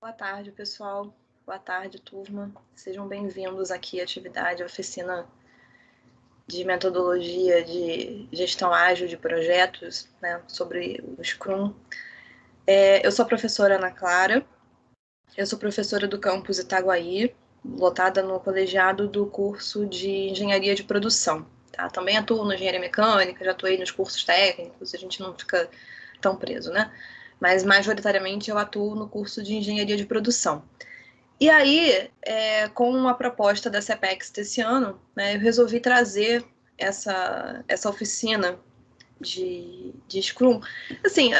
Boa tarde, pessoal. Boa tarde, turma. Sejam bem-vindos aqui à atividade, oficina de metodologia de gestão ágil de projetos, né, sobre o Scrum. Eu sou a professora Ana Clara, eu sou professora do campus Itaguaí, lotada no colegiado do curso de Engenharia de Produção. Tá? Também atuo na Engenharia Mecânica, já atuei nos cursos técnicos, a gente não fica tão preso, né? Mas majoritariamente eu atuo no curso de Engenharia de Produção. E aí, com a proposta da CEPEX desse ano, né, eu resolvi trazer essa oficina de Scrum. Assim,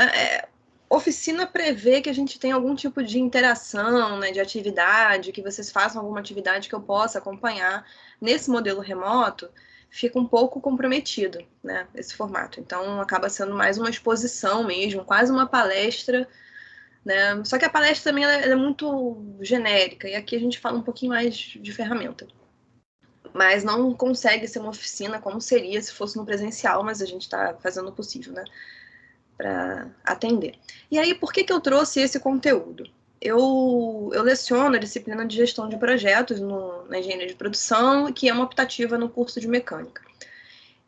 oficina prevê que a gente tenha algum tipo de interação, né, de atividade, que vocês façam alguma atividade que eu possa acompanhar. Nesse modelo remoto, fica um pouco comprometido, né, esse formato. Então, acaba sendo mais uma exposição mesmo, quase uma palestra, né? Só que a palestra também ela é muito genérica, e aqui a gente fala um pouquinho mais de ferramenta. Mas não consegue ser uma oficina como seria se fosse no presencial, mas a gente está fazendo o possível, né, para atender. E aí, por que eu trouxe esse conteúdo? Eu leciono a disciplina de gestão de projetos na engenharia de produção, que é uma optativa no curso de mecânica.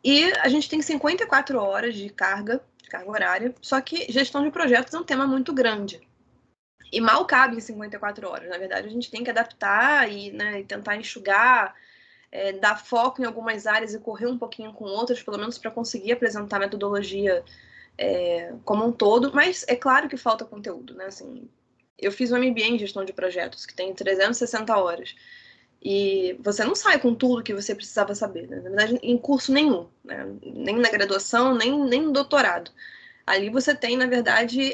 E a gente tem 54 horas de carga horária, só que gestão de projetos é um tema muito grande. E mal cabe em 54 horas. Na verdade, a gente tem que adaptar e, né, tentar enxugar, dar foco em algumas áreas e correr um pouquinho com outras, pelo menos para conseguir apresentar a metodologia como um todo. Mas é claro que falta conteúdo, né? Assim, eu fiz um MBA em gestão de projetos, que tem 360 horas. E você não sai com tudo que você precisava saber, né? Na verdade, em curso nenhum, né? Nem na graduação, nem no doutorado. Ali você tem, na verdade,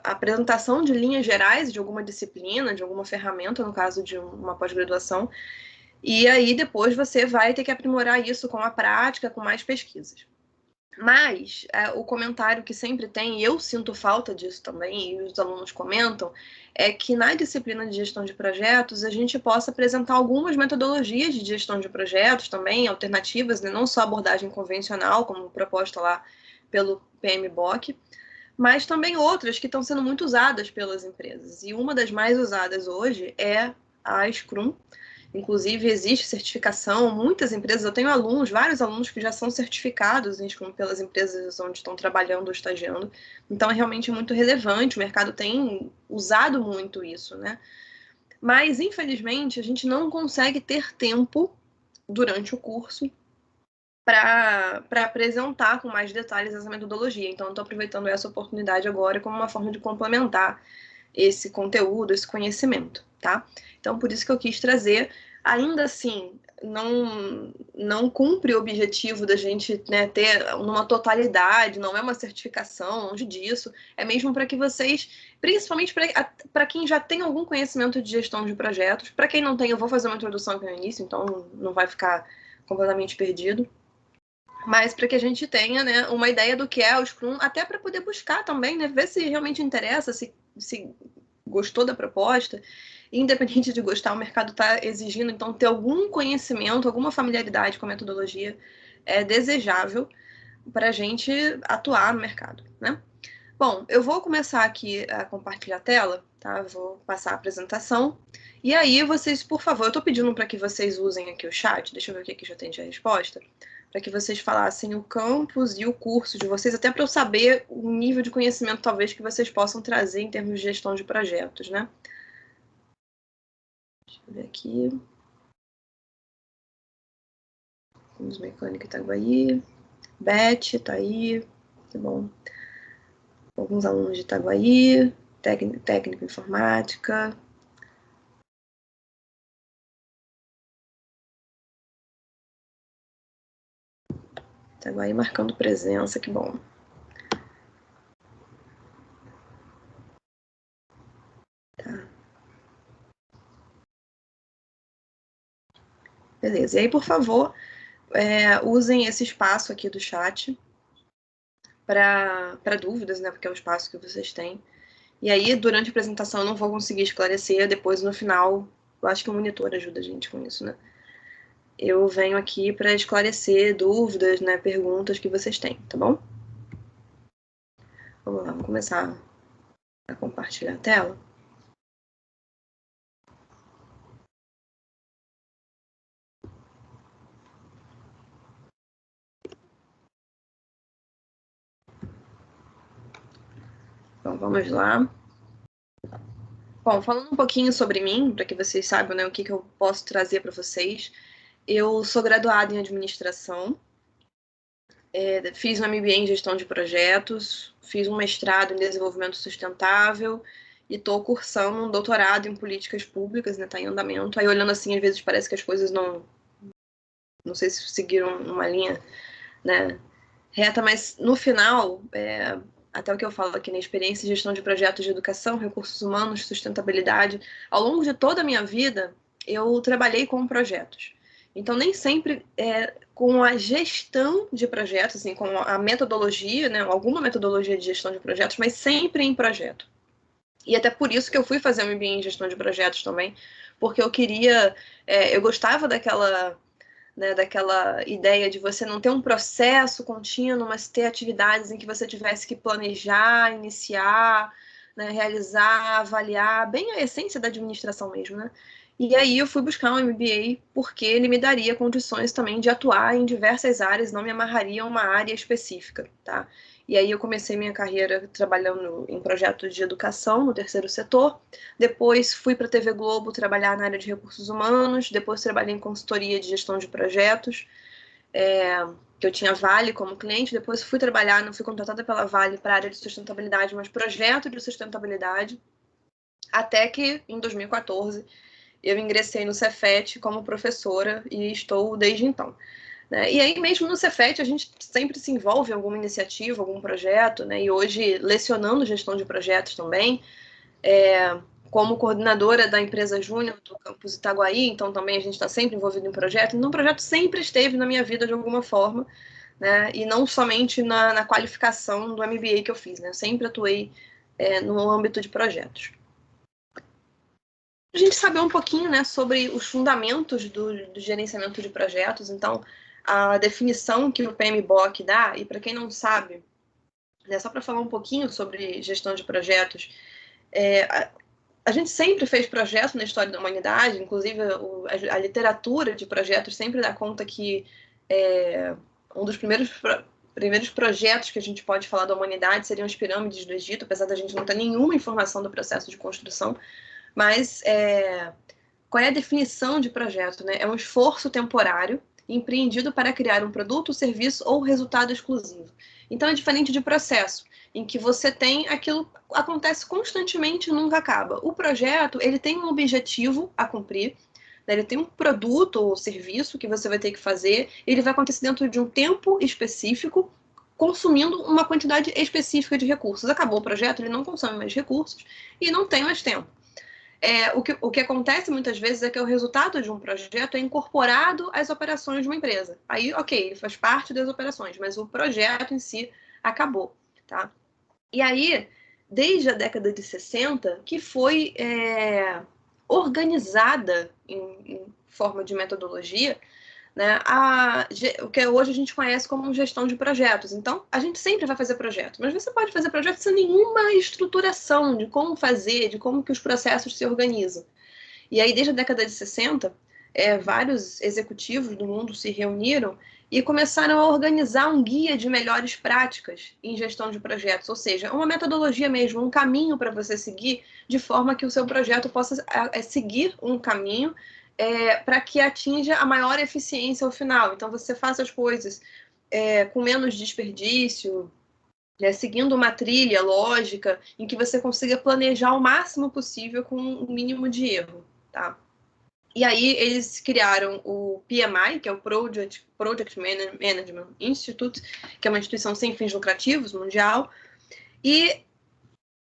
a apresentação de linhas gerais de alguma disciplina, de alguma ferramenta, no caso de uma pós-graduação, e aí depois você vai ter que aprimorar isso com a prática, com mais pesquisas. Mas o comentário que sempre tem, e eu sinto falta disso também, e os alunos comentam, é que na disciplina de gestão de projetos a gente possa apresentar algumas metodologias de gestão de projetos também, alternativas, né? Não só abordagem convencional, como proposta lá pelo PMBOK, mas também outras que estão sendo muito usadas pelas empresas. E uma das mais usadas hoje é a Scrum. Inclusive, existe certificação, muitas empresas, eu tenho alunos, vários alunos que já são certificados em Scrum pelas empresas onde estão trabalhando ou estagiando. Então, é realmente muito relevante, o mercado tem usado muito isso, né? Mas, infelizmente, a gente não consegue ter tempo durante o curso para apresentar com mais detalhes essa metodologia. Então, eu estou aproveitando essa oportunidade agora como uma forma de complementar esse conteúdo, esse conhecimento, tá? Então, por isso que eu quis trazer. Ainda assim, não cumpre o objetivo da gente, né, ter numa totalidade, não é uma certificação, longe disso. É mesmo para que vocês, principalmente para quem já tem algum conhecimento de gestão de projetos, para quem não tem, eu vou fazer uma introdução aqui no início, então não vai ficar completamente perdido, mas para que a gente tenha, né, uma ideia do que é o Scrum, até para poder buscar também, né, ver se realmente interessa, se gostou da proposta. Independente de gostar, o mercado está exigindo, então ter algum conhecimento, alguma familiaridade com a metodologia é desejável para a gente atuar no mercado, né? Bom, eu vou começar aqui a compartilhar a tela, tá? Eu vou passar a apresentação. E aí, vocês, por favor, eu estou pedindo para que vocês usem aqui o chat, deixa eu ver o que aqui já tem de resposta, para que vocês falassem o campus e o curso de vocês, até para eu saber o nível de conhecimento, talvez, que vocês possam trazer em termos de gestão de projetos, né? Deixa eu ver aqui. Vamos Mecânica Itaguaí. Beth, tá aí. Tá bom. Alguns alunos de Itaguaí. Técnico Informática. Itaguaí marcando presença, que bom. Tá. Beleza. E aí, por favor, usem esse espaço aqui do chat para dúvidas, né? Porque é o espaço que vocês têm. E aí, durante a apresentação, eu não vou conseguir esclarecer. Depois, no final, eu acho que o monitor ajuda a gente com isso, né? Eu venho aqui para esclarecer dúvidas, né? Perguntas que vocês têm, tá bom? Vamos lá, vamos começar a compartilhar a tela. Então, vamos lá. Bom, falando um pouquinho sobre mim, para que vocês saibam, né, o que eu posso trazer para vocês. Eu sou graduada em administração, fiz um MBA em gestão de projetos, fiz um mestrado em desenvolvimento sustentável e estou cursando um doutorado em políticas públicas, né, tá em andamento. Aí olhando assim, às vezes parece que as coisas não sei se seguiram uma linha, né, reta, mas no final, até o que eu falo aqui na experiência, gestão de projetos de educação, recursos humanos, sustentabilidade, ao longo de toda a minha vida, eu trabalhei com projetos. Então, nem sempre com a gestão de projetos, assim, com a metodologia, né, alguma metodologia de gestão de projetos, mas sempre em projeto. E até por isso que eu fui fazer um MBA em gestão de projetos também, porque eu queria, eu gostava daquela ideia de você não ter um processo contínuo, mas ter atividades em que você tivesse que planejar, iniciar, né, realizar, avaliar, bem a essência da administração mesmo, né? E aí eu fui buscar um MBA porque ele me daria condições também de atuar em diversas áreas, não me amarraria a uma área específica, tá? E aí eu comecei minha carreira trabalhando em projetos de educação no terceiro setor. Depois fui para a TV Globo trabalhar na área de recursos humanos. Depois trabalhei em consultoria de gestão de projetos, que eu tinha Vale como cliente. Depois fui trabalhar, não fui contratada pela Vale para a área de sustentabilidade, mas projeto de sustentabilidade. Até que, em 2014, eu ingressei no Cefet como professora e estou desde então. Né? E aí, mesmo no Cefet, a gente sempre se envolve em alguma iniciativa, algum projeto, né? E hoje, lecionando gestão de projetos também, como coordenadora da empresa Júnior do campus Itaguaí, então também a gente está sempre envolvido em projeto. Então, o projeto sempre esteve na minha vida de alguma forma, né? E não somente na qualificação do MBA que eu fiz, né? Eu sempre atuei no âmbito de projetos. A gente saber um pouquinho, né, sobre os fundamentos do gerenciamento de projetos. Então, a definição que o PMBOK dá, e para quem não sabe, né, só para falar um pouquinho sobre gestão de projetos, a gente sempre fez projetos na história da humanidade, inclusive a literatura de projetos sempre dá conta que um dos primeiros projetos que a gente pode falar da humanidade seriam as pirâmides do Egito, apesar da gente não ter nenhuma informação do processo de construção. Mas qual é a definição de projeto? Né? É um esforço temporário empreendido para criar um produto, serviço ou resultado exclusivo. Então é diferente de processo, em que você tem aquilo acontece constantemente e nunca acaba. O projeto, ele tem um objetivo a cumprir, né? Ele tem um produto ou serviço que você vai ter que fazer, ele vai acontecer dentro de um tempo específico, consumindo uma quantidade específica de recursos. Acabou o projeto, ele não consome mais recursos e não tem mais tempo. O que acontece muitas vezes é que o resultado de um projeto é incorporado às operações de uma empresa. Aí, ok, ele faz parte das operações, mas o projeto em si acabou, tá? E aí, desde a década de 60, que foi organizada em forma de metodologia, né, o que hoje a gente conhece como gestão de projetos. Então, a gente sempre vai fazer projeto, mas você pode fazer projeto sem nenhuma estruturação de como fazer, de como que os processos se organizam. E aí, desde a década de 60, vários executivos do mundo se reuniram e começaram a organizar um guia de melhores práticas em gestão de projetos, ou seja, uma metodologia mesmo, um caminho para você seguir, de forma que o seu projeto possa seguir um caminho para que atinja a maior eficiência ao final. Então, você faça as coisas com menos desperdício, seguindo uma trilha lógica em que você consiga planejar o máximo possível com um mínimo de erro, tá? E aí eles criaram o PMI, que é o Project Management Institute, que é uma instituição sem fins lucrativos, mundial, e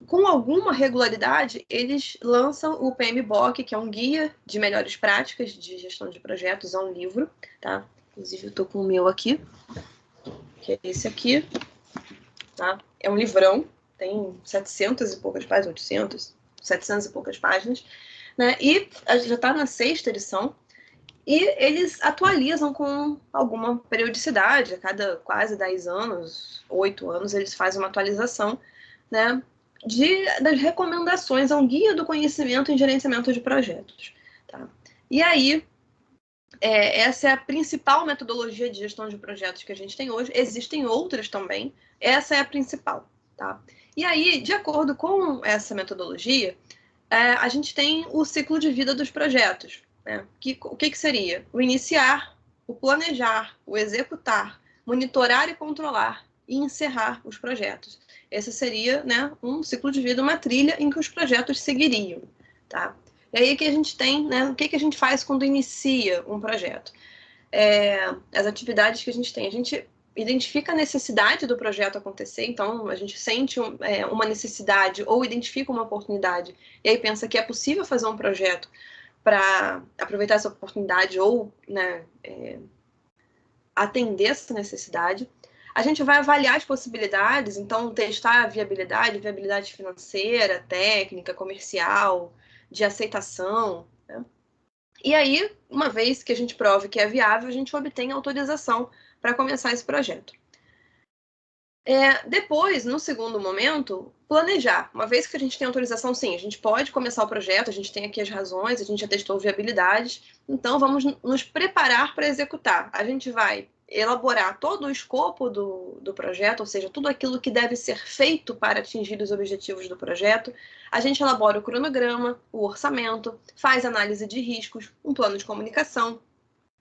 com alguma regularidade, eles lançam o PMBOK, que é um guia de melhores práticas de gestão de projetos, é um livro, tá? Inclusive, eu tô com o meu aqui, que é esse aqui, tá? É um livrão, tem 700 e poucas páginas, 800, 700 e poucas páginas, né? E já está na 6ª edição, e eles atualizam com alguma periodicidade, a cada quase 10 anos, 8 anos, eles fazem uma atualização, né? Das recomendações, é um guia do conhecimento em gerenciamento de projetos. Tá? E aí, essa é a principal metodologia de gestão de projetos que a gente tem hoje. Existem outras também, essa é a principal. Tá? E aí, de acordo com essa metodologia, a gente tem o ciclo de vida dos projetos. Né? O que seria? O iniciar, o planejar, o executar, monitorar e controlar e encerrar os projetos. Esse seria, né, um ciclo de vida, uma trilha em que os projetos seguiriam. Tá? E aí que a gente tem, né, o que a gente faz quando inicia um projeto? As atividades que a gente tem. A gente identifica a necessidade do projeto acontecer, então a gente sente uma necessidade ou identifica uma oportunidade e aí pensa que é possível fazer um projeto para aproveitar essa oportunidade ou, né, atender essa necessidade. A gente vai avaliar as possibilidades, então testar a viabilidade financeira, técnica, comercial, de aceitação, né? E aí, uma vez que a gente prove que é viável, a gente obtém autorização para começar esse projeto. Depois, no segundo momento, planejar. Uma vez que a gente tem autorização, sim, a gente pode começar o projeto, a gente tem aqui as razões, a gente já testou viabilidades, então vamos nos preparar para executar. A gente vai elaborar todo o escopo do projeto, ou seja, tudo aquilo que deve ser feito para atingir os objetivos do projeto. A gente elabora o cronograma, o orçamento, faz análise de riscos, um plano de comunicação,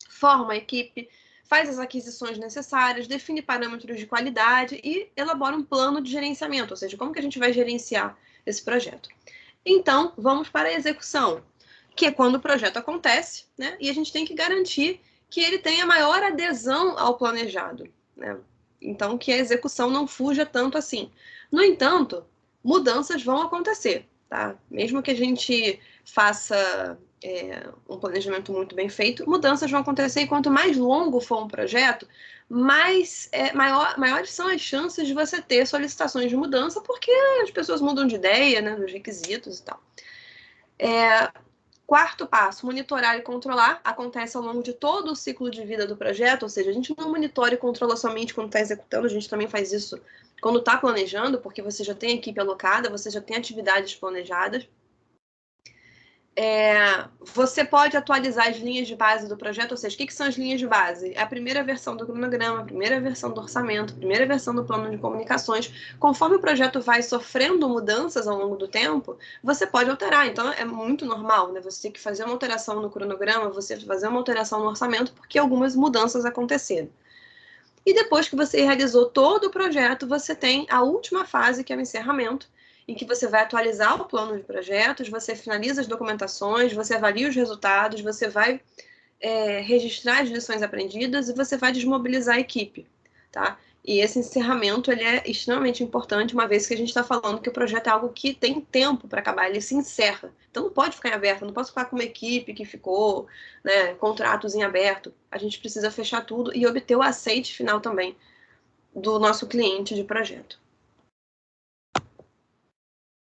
forma a equipe, faz as aquisições necessárias, define parâmetros de qualidade e elabora um plano de gerenciamento, ou seja, como que a gente vai gerenciar esse projeto. Então, vamos para a execução, que é quando o projeto acontece, né? E a gente tem que garantir que ele tenha maior adesão ao planejado, né? Então, que a execução não fuja tanto assim. No entanto, mudanças vão acontecer, tá? Mesmo que a gente faça um planejamento muito bem feito, mudanças vão acontecer e quanto mais longo for um projeto, maiores são as chances de você ter solicitações de mudança, porque as pessoas mudam de ideia, né, dos requisitos e tal. Quarto passo, monitorar e controlar, acontece ao longo de todo o ciclo de vida do projeto, ou seja, a gente não monitora e controla somente quando está executando, a gente também faz isso quando está planejando, porque você já tem equipe alocada, você já tem atividades planejadas. Você pode atualizar as linhas de base do projeto, ou seja, o que são as linhas de base? É a primeira versão do cronograma, a primeira versão do orçamento, a primeira versão do plano de comunicações. Conforme o projeto vai sofrendo mudanças ao longo do tempo, você pode alterar. Então, é muito normal, né? Você ter que fazer uma alteração no cronograma, você fazer uma alteração no orçamento, porque algumas mudanças aconteceram. E depois que você realizou todo o projeto, você tem a última fase, que é o encerramento, em que você vai atualizar o plano de projetos, você finaliza as documentações, você avalia os resultados, você vai registrar as lições aprendidas e você vai desmobilizar a equipe, tá? E esse encerramento, ele é extremamente importante, uma vez que a gente está falando que o projeto é algo que tem tempo para acabar, ele se encerra. Então não pode ficar em aberto, não posso ficar com uma equipe que ficou, né, contratos em aberto. A gente precisa fechar tudo e obter o aceite final também do nosso cliente de projeto.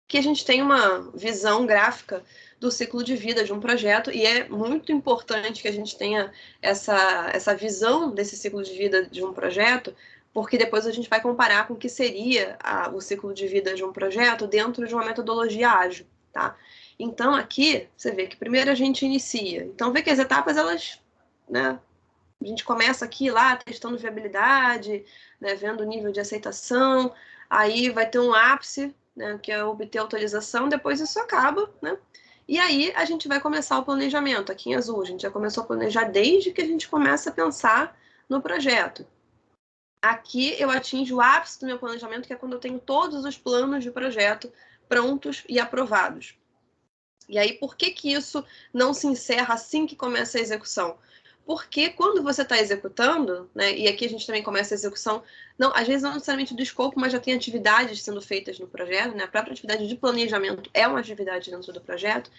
Que a gente tem uma visão gráfica do ciclo de vida de um projeto e é muito importante que a gente tenha essa visão desse ciclo de vida de um projeto, porque depois a gente vai comparar com o que seria o ciclo de vida de um projeto dentro de uma metodologia ágil, tá? Então, aqui, você vê que primeiro a gente inicia. Então, vê que as etapas, elas, né, a gente começa aqui, lá, testando viabilidade, né, vendo o nível de aceitação, aí vai ter um ápice, né, que é obter autorização, depois isso acaba, né? E aí a gente vai começar o planejamento, aqui em azul, a gente já começou a planejar desde que a gente começa a pensar no projeto. Aqui eu atingo o ápice do meu planejamento, que é quando eu tenho todos os planos de projeto prontos e aprovados. E aí, por que isso não se encerra assim que começa a execução? Porque quando você está executando, né, e aqui a gente também começa a execução, não, às vezes não necessariamente do escopo, mas já tem atividades sendo feitas no projeto, né, a própria atividade de planejamento é uma atividade dentro do projeto,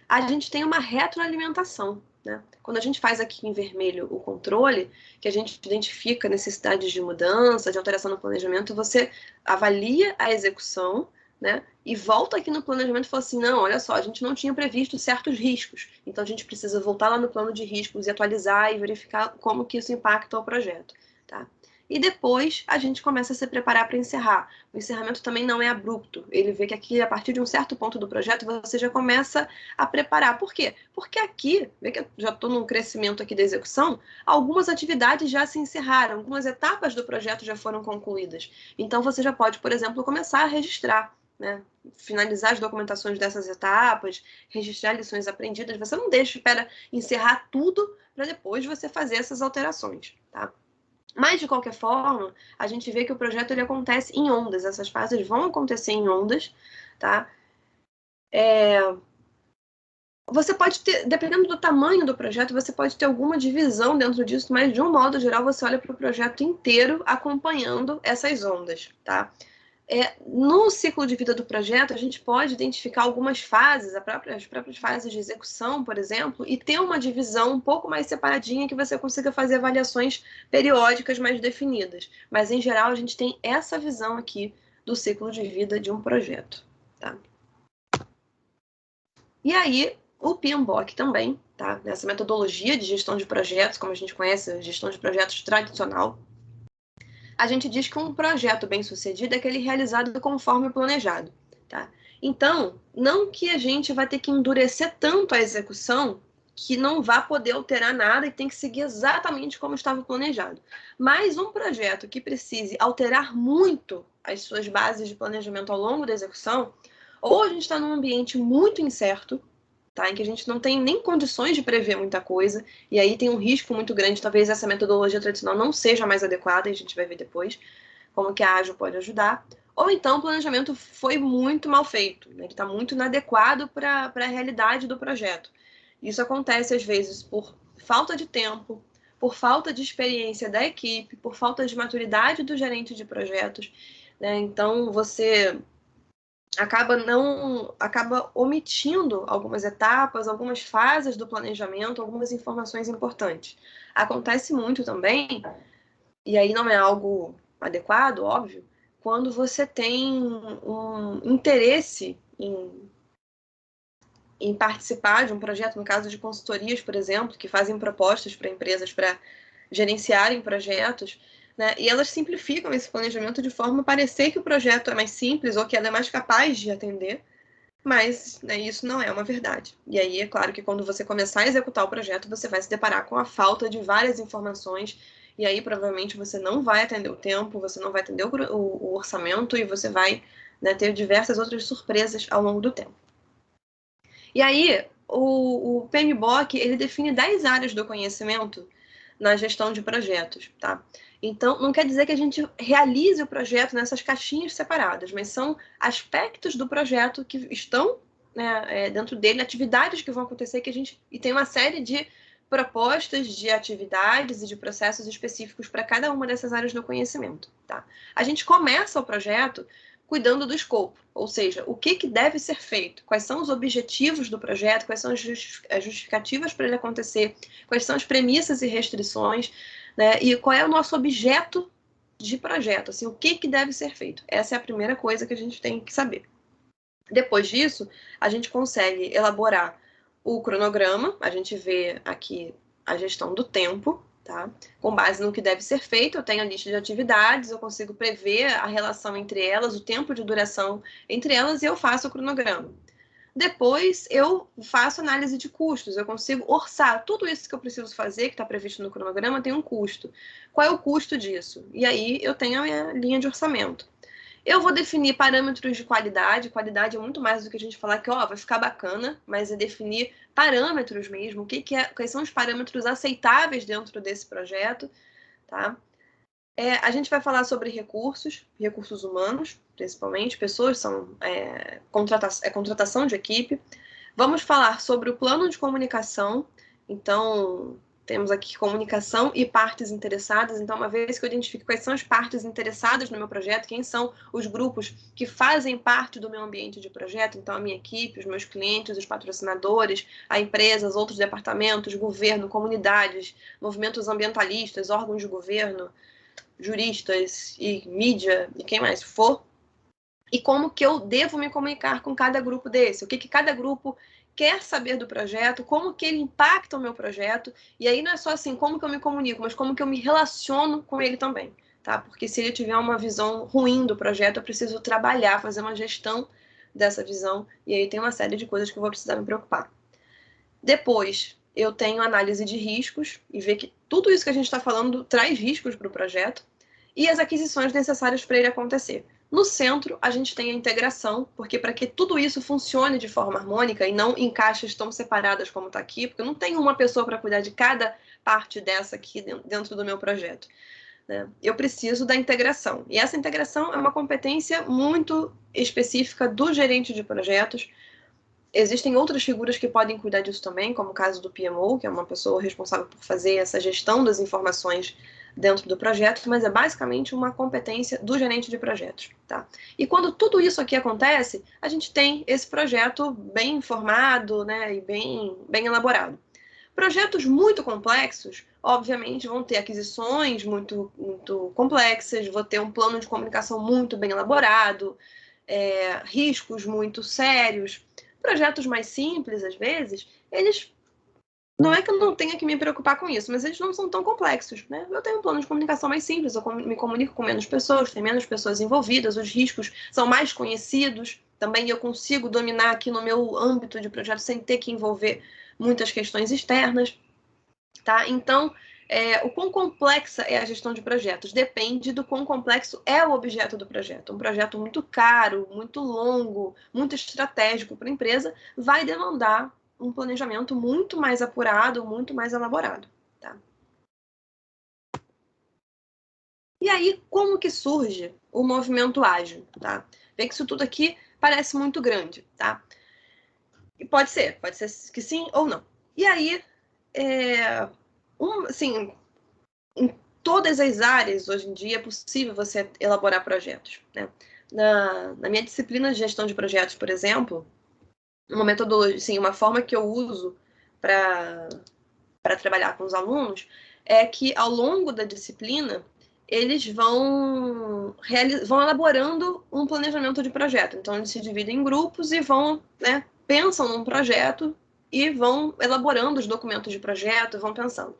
a gente tem uma retroalimentação. Né? Quando a gente faz aqui em vermelho o controle, que a gente identifica necessidades de mudança, de alteração no planejamento, você avalia a execução, né? E volta aqui no planejamento e fala assim, não, olha só, a gente não tinha previsto certos riscos, então a gente precisa voltar lá no plano de riscos e atualizar e verificar como que isso impacta o projeto, tá? e depois a gente começa a se preparar para encerrar. O encerramento também não é abrupto. Ele vê que aqui, a partir de um certo ponto do projeto, você já começa a preparar. Por quê? Porque aqui, vê que eu já estou num crescimento aqui da execução, algumas atividades já se encerraram, algumas etapas do projeto já foram concluídas. Então, você já pode, por exemplo, começar a registrar, né? Finalizar as documentações dessas etapas, registrar lições aprendidas. Você não espera encerrar tudo para depois você fazer essas alterações, tá? Mas, de qualquer forma, a gente vê que o projeto ele acontece em ondas. Essas fases vão acontecer em ondas, tá? Você pode ter, dependendo do tamanho do projeto, você pode ter alguma divisão dentro disso, mas, de um modo geral, você olha para o projeto inteiro acompanhando essas ondas, tá? No ciclo de vida do projeto, a gente pode identificar algumas fases, as próprias fases de execução, por exemplo, e ter uma divisão um pouco mais separadinha que você consiga fazer avaliações periódicas mais definidas. Mas, em geral, a gente tem essa visão aqui do ciclo de vida de um projeto. Tá? E aí, o PMBOK também, tá? Nessa metodologia de gestão de projetos, como a gente conhece, a gestão de projetos tradicional, a gente diz que um projeto bem-sucedido é aquele realizado conforme planejado, tá? Então, não que a gente vai ter que endurecer tanto a execução que não vá poder alterar nada e tem que seguir exatamente como estava planejado. Mas um projeto que precise alterar muito as suas bases de planejamento ao longo da execução, ou a gente está num ambiente muito incerto, tá? Em que a gente não tem nem condições de prever muita coisa, e aí tem um risco muito grande, talvez essa metodologia tradicional não seja mais adequada, e a gente vai ver depois como que a Ágil pode ajudar. Ou então o planejamento foi muito mal feito, né? Ele está muito inadequado para a realidade do projeto. Isso acontece às vezes por falta de tempo, por falta de experiência da equipe, por falta de maturidade do gerente de projetos, né? Então você acaba omitindo algumas etapas, algumas fases do planejamento, algumas informações importantes. Acontece muito também, e aí não é algo adequado, óbvio, quando você tem um interesse em participar de um projeto, no caso de consultorias, por exemplo, que fazem propostas para empresas para gerenciarem projetos, né? E elas simplificam esse planejamento de forma a parecer que o projeto é mais simples ou que ela é mais capaz de atender, mas, né, isso não é uma verdade. E aí é claro que quando você começar a executar o projeto, você vai se deparar com a falta de várias informações, e aí provavelmente você não vai atender o tempo, você não vai atender o orçamento, e você vai, né, ter diversas outras surpresas ao longo do tempo. E aí, o PMBOK, ele define 10 áreas do conhecimento na gestão de projetos, tá? Então, não quer dizer que a gente realize o projeto nessas caixinhas separadas, mas são aspectos do projeto que estão, né, dentro dele, atividades que vão acontecer e tem uma série de propostas de atividades e de processos específicos para cada uma dessas áreas do conhecimento, tá? A gente começa o projeto cuidando do escopo, ou seja, o que deve ser feito, quais são os objetivos do projeto, quais são as justificativas para ele acontecer, quais são as premissas e restrições, né, e qual é o nosso objeto de projeto, assim, o que deve ser feito. Essa é a primeira coisa que a gente tem que saber. Depois disso, a gente consegue elaborar o cronograma, a gente vê aqui a gestão do tempo, tá? Com base no que deve ser feito, eu tenho a lista de atividades, eu consigo prever a relação entre elas, o tempo de duração entre elas e eu faço o cronograma. Depois eu faço análise de custos, eu consigo orçar tudo isso que eu preciso fazer, que está previsto no cronograma, tem um custo. Qual é o custo disso? E aí eu tenho a minha linha de orçamento. Eu vou definir parâmetros de qualidade. Qualidade é muito mais do que a gente falar que vai ficar bacana, mas é definir parâmetros mesmo, quais são os parâmetros aceitáveis dentro desse projeto, tá? A gente vai falar sobre recursos humanos, principalmente, pessoas são contratação de equipe. Vamos falar sobre o plano de comunicação, então temos aqui comunicação e partes interessadas. Então, uma vez que eu identifique quais são as partes interessadas no meu projeto, quem são os grupos que fazem parte do meu ambiente de projeto, então a minha equipe, os meus clientes, os patrocinadores, a empresa, os outros departamentos, governo, comunidades, movimentos ambientalistas, órgãos de governo, juristas e mídia e quem mais for, e como que eu devo me comunicar com cada grupo desse, o que cada grupo quer saber do projeto, como que ele impacta o meu projeto, e aí não é só assim, como que eu me comunico, mas como que eu me relaciono com ele também, tá? Porque se ele tiver uma visão ruim do projeto, eu preciso trabalhar, fazer uma gestão dessa visão, e aí tem uma série de coisas que eu vou precisar me preocupar. Depois, eu tenho análise de riscos, e ver que tudo isso que a gente está falando traz riscos para o projeto, e as aquisições necessárias para ele acontecer. No centro, a gente tem a integração, porque para que tudo isso funcione de forma harmônica e não em caixas tão separadas como está aqui, porque eu não tenho uma pessoa para cuidar de cada parte dessa aqui dentro do meu projeto, né? Eu preciso da integração. E essa integração é uma competência muito específica do gerente de projetos. Existem outras figuras que podem cuidar disso também, como o caso do PMO, que é uma pessoa responsável por fazer essa gestão das informações dentro do projeto, mas é basicamente uma competência do gerente de projetos, tá? E quando tudo isso aqui acontece, a gente tem esse projeto bem formado, né, e bem elaborado. Projetos muito complexos, obviamente, vão ter aquisições muito complexas, vão ter um plano de comunicação muito bem elaborado, riscos muito sérios. Projetos mais simples, às vezes, eles... Não é que eu não tenha que me preocupar com isso, mas eles não são tão complexos, né? Eu tenho um plano de comunicação mais simples, eu me comunico com menos pessoas, tem menos pessoas envolvidas, os riscos são mais conhecidos, também eu consigo dominar aqui no meu âmbito de projeto sem ter que envolver muitas questões externas, tá? Então, o quão complexa é a gestão de projetos depende do quão complexo é o objeto do projeto. Um projeto muito caro, muito longo, muito estratégico para a empresa vai demandar um planejamento muito mais apurado, muito mais elaborado, tá? E aí, como que surge o movimento ágil, tá? Vê que isso tudo aqui parece muito grande, tá? E pode ser que sim ou não. E aí, assim, em todas as áreas, hoje em dia, é possível você elaborar projetos, né? Na minha disciplina de gestão de projetos, por exemplo, uma metodologia, assim, uma forma que eu uso para trabalhar com os alunos é que, ao longo da disciplina, eles vão elaborando um planejamento de projeto. Então, eles se dividem em grupos e vão, né, pensam num projeto e vão elaborando os documentos de projeto, vão pensando.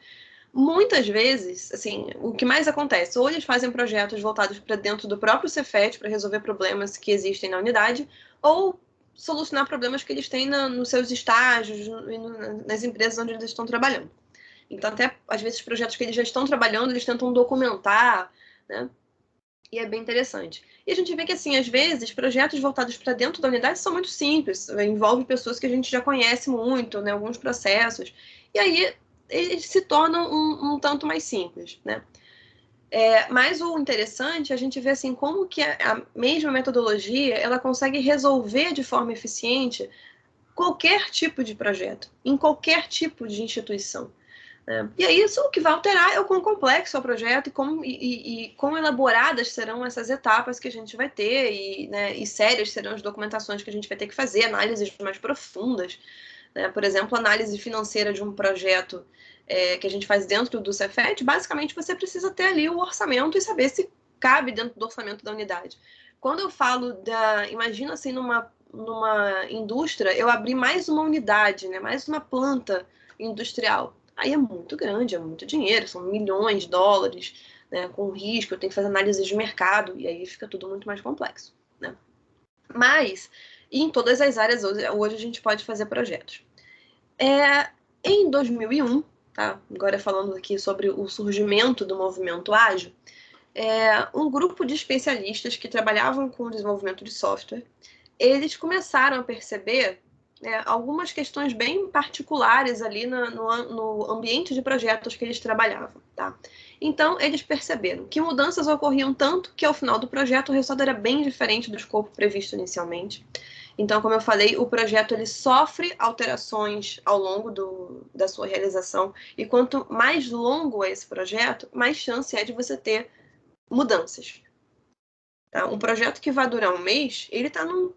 Muitas vezes, assim, o que mais acontece, ou eles fazem projetos voltados para dentro do próprio Cefet para resolver problemas que existem na unidade, ou solucionar problemas que eles têm nos seus estágios e nas empresas onde eles estão trabalhando. Então, até, às vezes, projetos que eles já estão trabalhando, eles tentam documentar, né? E é bem interessante. E a gente vê que, assim, às vezes, projetos voltados para dentro da unidade são muito simples, envolve pessoas que a gente já conhece muito, né? Alguns processos. E aí, eles se tornam um tanto mais simples, né? Mas o interessante é a gente ver assim, como que a mesma metodologia ela consegue resolver de forma eficiente qualquer tipo de projeto, em qualquer tipo de instituição. Né? E aí isso o que vai alterar é o quão complexo é o projeto e quão elaboradas serão essas etapas que a gente vai ter né, e sérias serão as documentações que a gente vai ter que fazer, análises mais profundas. Né? Por exemplo, análise financeira de um projeto que a gente faz dentro do Cefet, basicamente você precisa ter ali o orçamento e saber se cabe dentro do orçamento da unidade. Quando eu falo imagina assim, numa indústria, eu abrir mais uma unidade, né, mais uma planta industrial. Aí é muito grande, é muito dinheiro, são milhões de dólares, né, com risco, eu tenho que fazer análise de mercado, e aí fica tudo muito mais complexo. Né? Mas, em todas as áreas, hoje a gente pode fazer projetos. Em 2001, tá? Agora falando aqui sobre o surgimento do movimento ágil, um grupo de especialistas que trabalhavam com o desenvolvimento de software, eles começaram a perceber algumas questões bem particulares ali no ambiente de projetos que eles trabalhavam, tá? Então, eles perceberam que mudanças ocorriam tanto que, ao final do projeto, o resultado era bem diferente do escopo previsto inicialmente. Então, como eu falei, o projeto ele sofre alterações ao longo da sua realização, e quanto mais longo é esse projeto, mais chance é de você ter mudanças. Tá? Um projeto que vai durar um mês, ele está num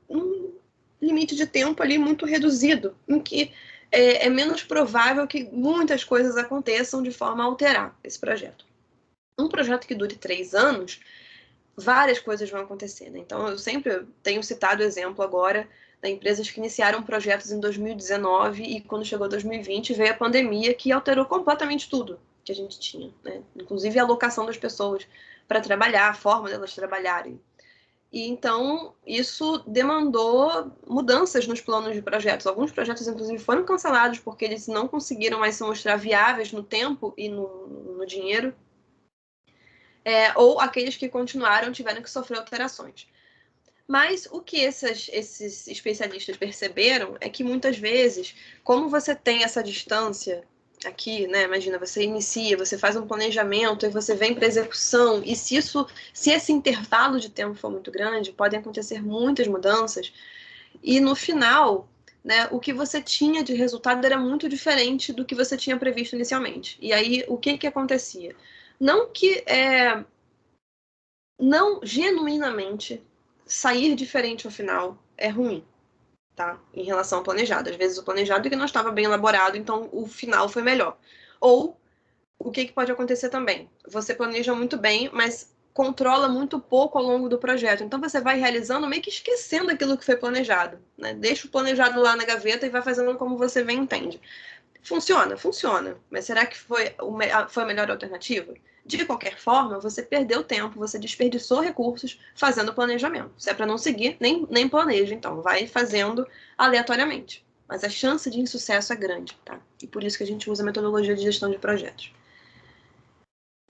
limite de tempo ali muito reduzido, em que é menos provável que muitas coisas aconteçam de forma a alterar esse projeto. Um projeto que dure 3 anos, várias coisas vão acontecer. Né? Então, eu sempre tenho citado o exemplo agora de empresas que iniciaram projetos em 2019 e quando chegou 2020 veio a pandemia que alterou completamente tudo. que a gente tinha, né? Inclusive a alocação das pessoas para trabalhar, a forma delas trabalharem. E então isso demandou mudanças nos planos de projetos. Alguns projetos, inclusive, foram cancelados porque eles não conseguiram mais se mostrar viáveis no tempo e no dinheiro. Ou aqueles que continuaram tiveram que sofrer alterações. Mas o que esses especialistas perceberam é que muitas vezes, como você tem essa distância aqui, né? Imagina, você inicia, você faz um planejamento e você vem para execução, e se esse intervalo de tempo for muito grande, podem acontecer muitas mudanças, e no final, né, o que você tinha de resultado era muito diferente do que você tinha previsto inicialmente. E aí, o que acontecia? Não que não genuinamente sair diferente ao final é ruim, tá? Em relação ao planejado. Às vezes o planejado é que não estava bem elaborado, então o final foi melhor. Ou o que pode acontecer também? Você planeja muito bem, mas controla muito pouco ao longo do projeto. Então você vai realizando meio que esquecendo aquilo que foi planejado, né? Deixa o planejado lá na gaveta e vai fazendo como você bem entende. Funciona, funciona. Mas será que foi a melhor alternativa? De qualquer forma, você perdeu tempo, você desperdiçou recursos fazendo planejamento. Se é para não seguir, nem planeja, então. Vai fazendo aleatoriamente. Mas a chance de insucesso é grande, tá? E por isso que a gente usa a metodologia de gestão de projetos.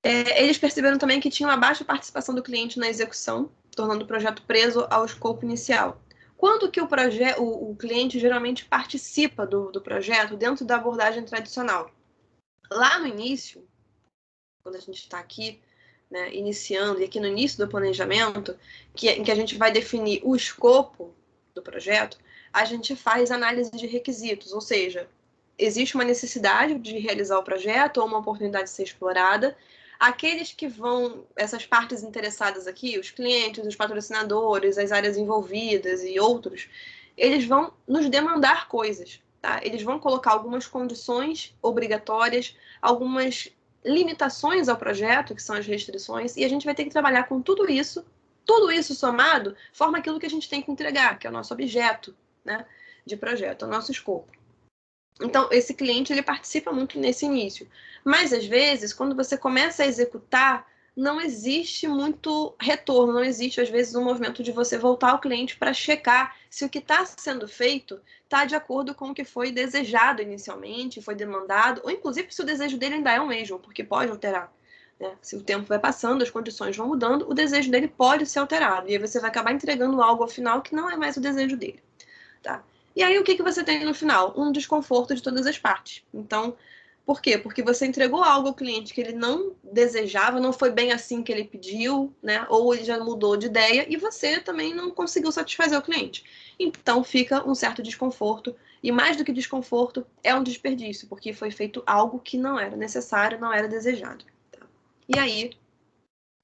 Eles perceberam também que tinha uma baixa participação do cliente na execução, tornando o projeto preso ao escopo inicial. Quando que o cliente geralmente participa do projeto dentro da abordagem tradicional? Lá no início, quando a gente está aqui, né, iniciando, e aqui no início do planejamento, em que a gente vai definir o escopo do projeto, a gente faz análise de requisitos, ou seja, existe uma necessidade de realizar o projeto ou uma oportunidade de ser explorada. Aqueles que vão, essas partes interessadas aqui, os clientes, os patrocinadores, as áreas envolvidas e outros, eles vão nos demandar coisas, tá? Eles vão colocar algumas condições obrigatórias, algumas limitações ao projeto, que são as restrições, e a gente vai ter que trabalhar com tudo isso somado forma aquilo que a gente tem que entregar, que é o nosso objeto, né, de projeto, o nosso escopo. Então, esse cliente, ele participa muito nesse início. Mas, às vezes, quando você começa a executar, não existe muito retorno, não existe, às vezes, um movimento de você voltar ao cliente para checar se o que está sendo feito está de acordo com o que foi desejado inicialmente, foi demandado, ou, inclusive, se o desejo dele ainda é o mesmo, porque pode alterar. Né? Se o tempo vai passando, as condições vão mudando, o desejo dele pode ser alterado. E aí você vai acabar entregando algo ao final que não é mais o desejo dele. Tá? E aí o que você tem no final? Um desconforto de todas as partes. Então, por quê? Porque você entregou algo ao cliente que ele não desejava, não foi bem assim que ele pediu, né? Ou ele já mudou de ideia e você também não conseguiu satisfazer o cliente. Então fica um certo desconforto, e mais do que desconforto, é um desperdício, porque foi feito algo que não era necessário, não era desejado. Tá? E aí,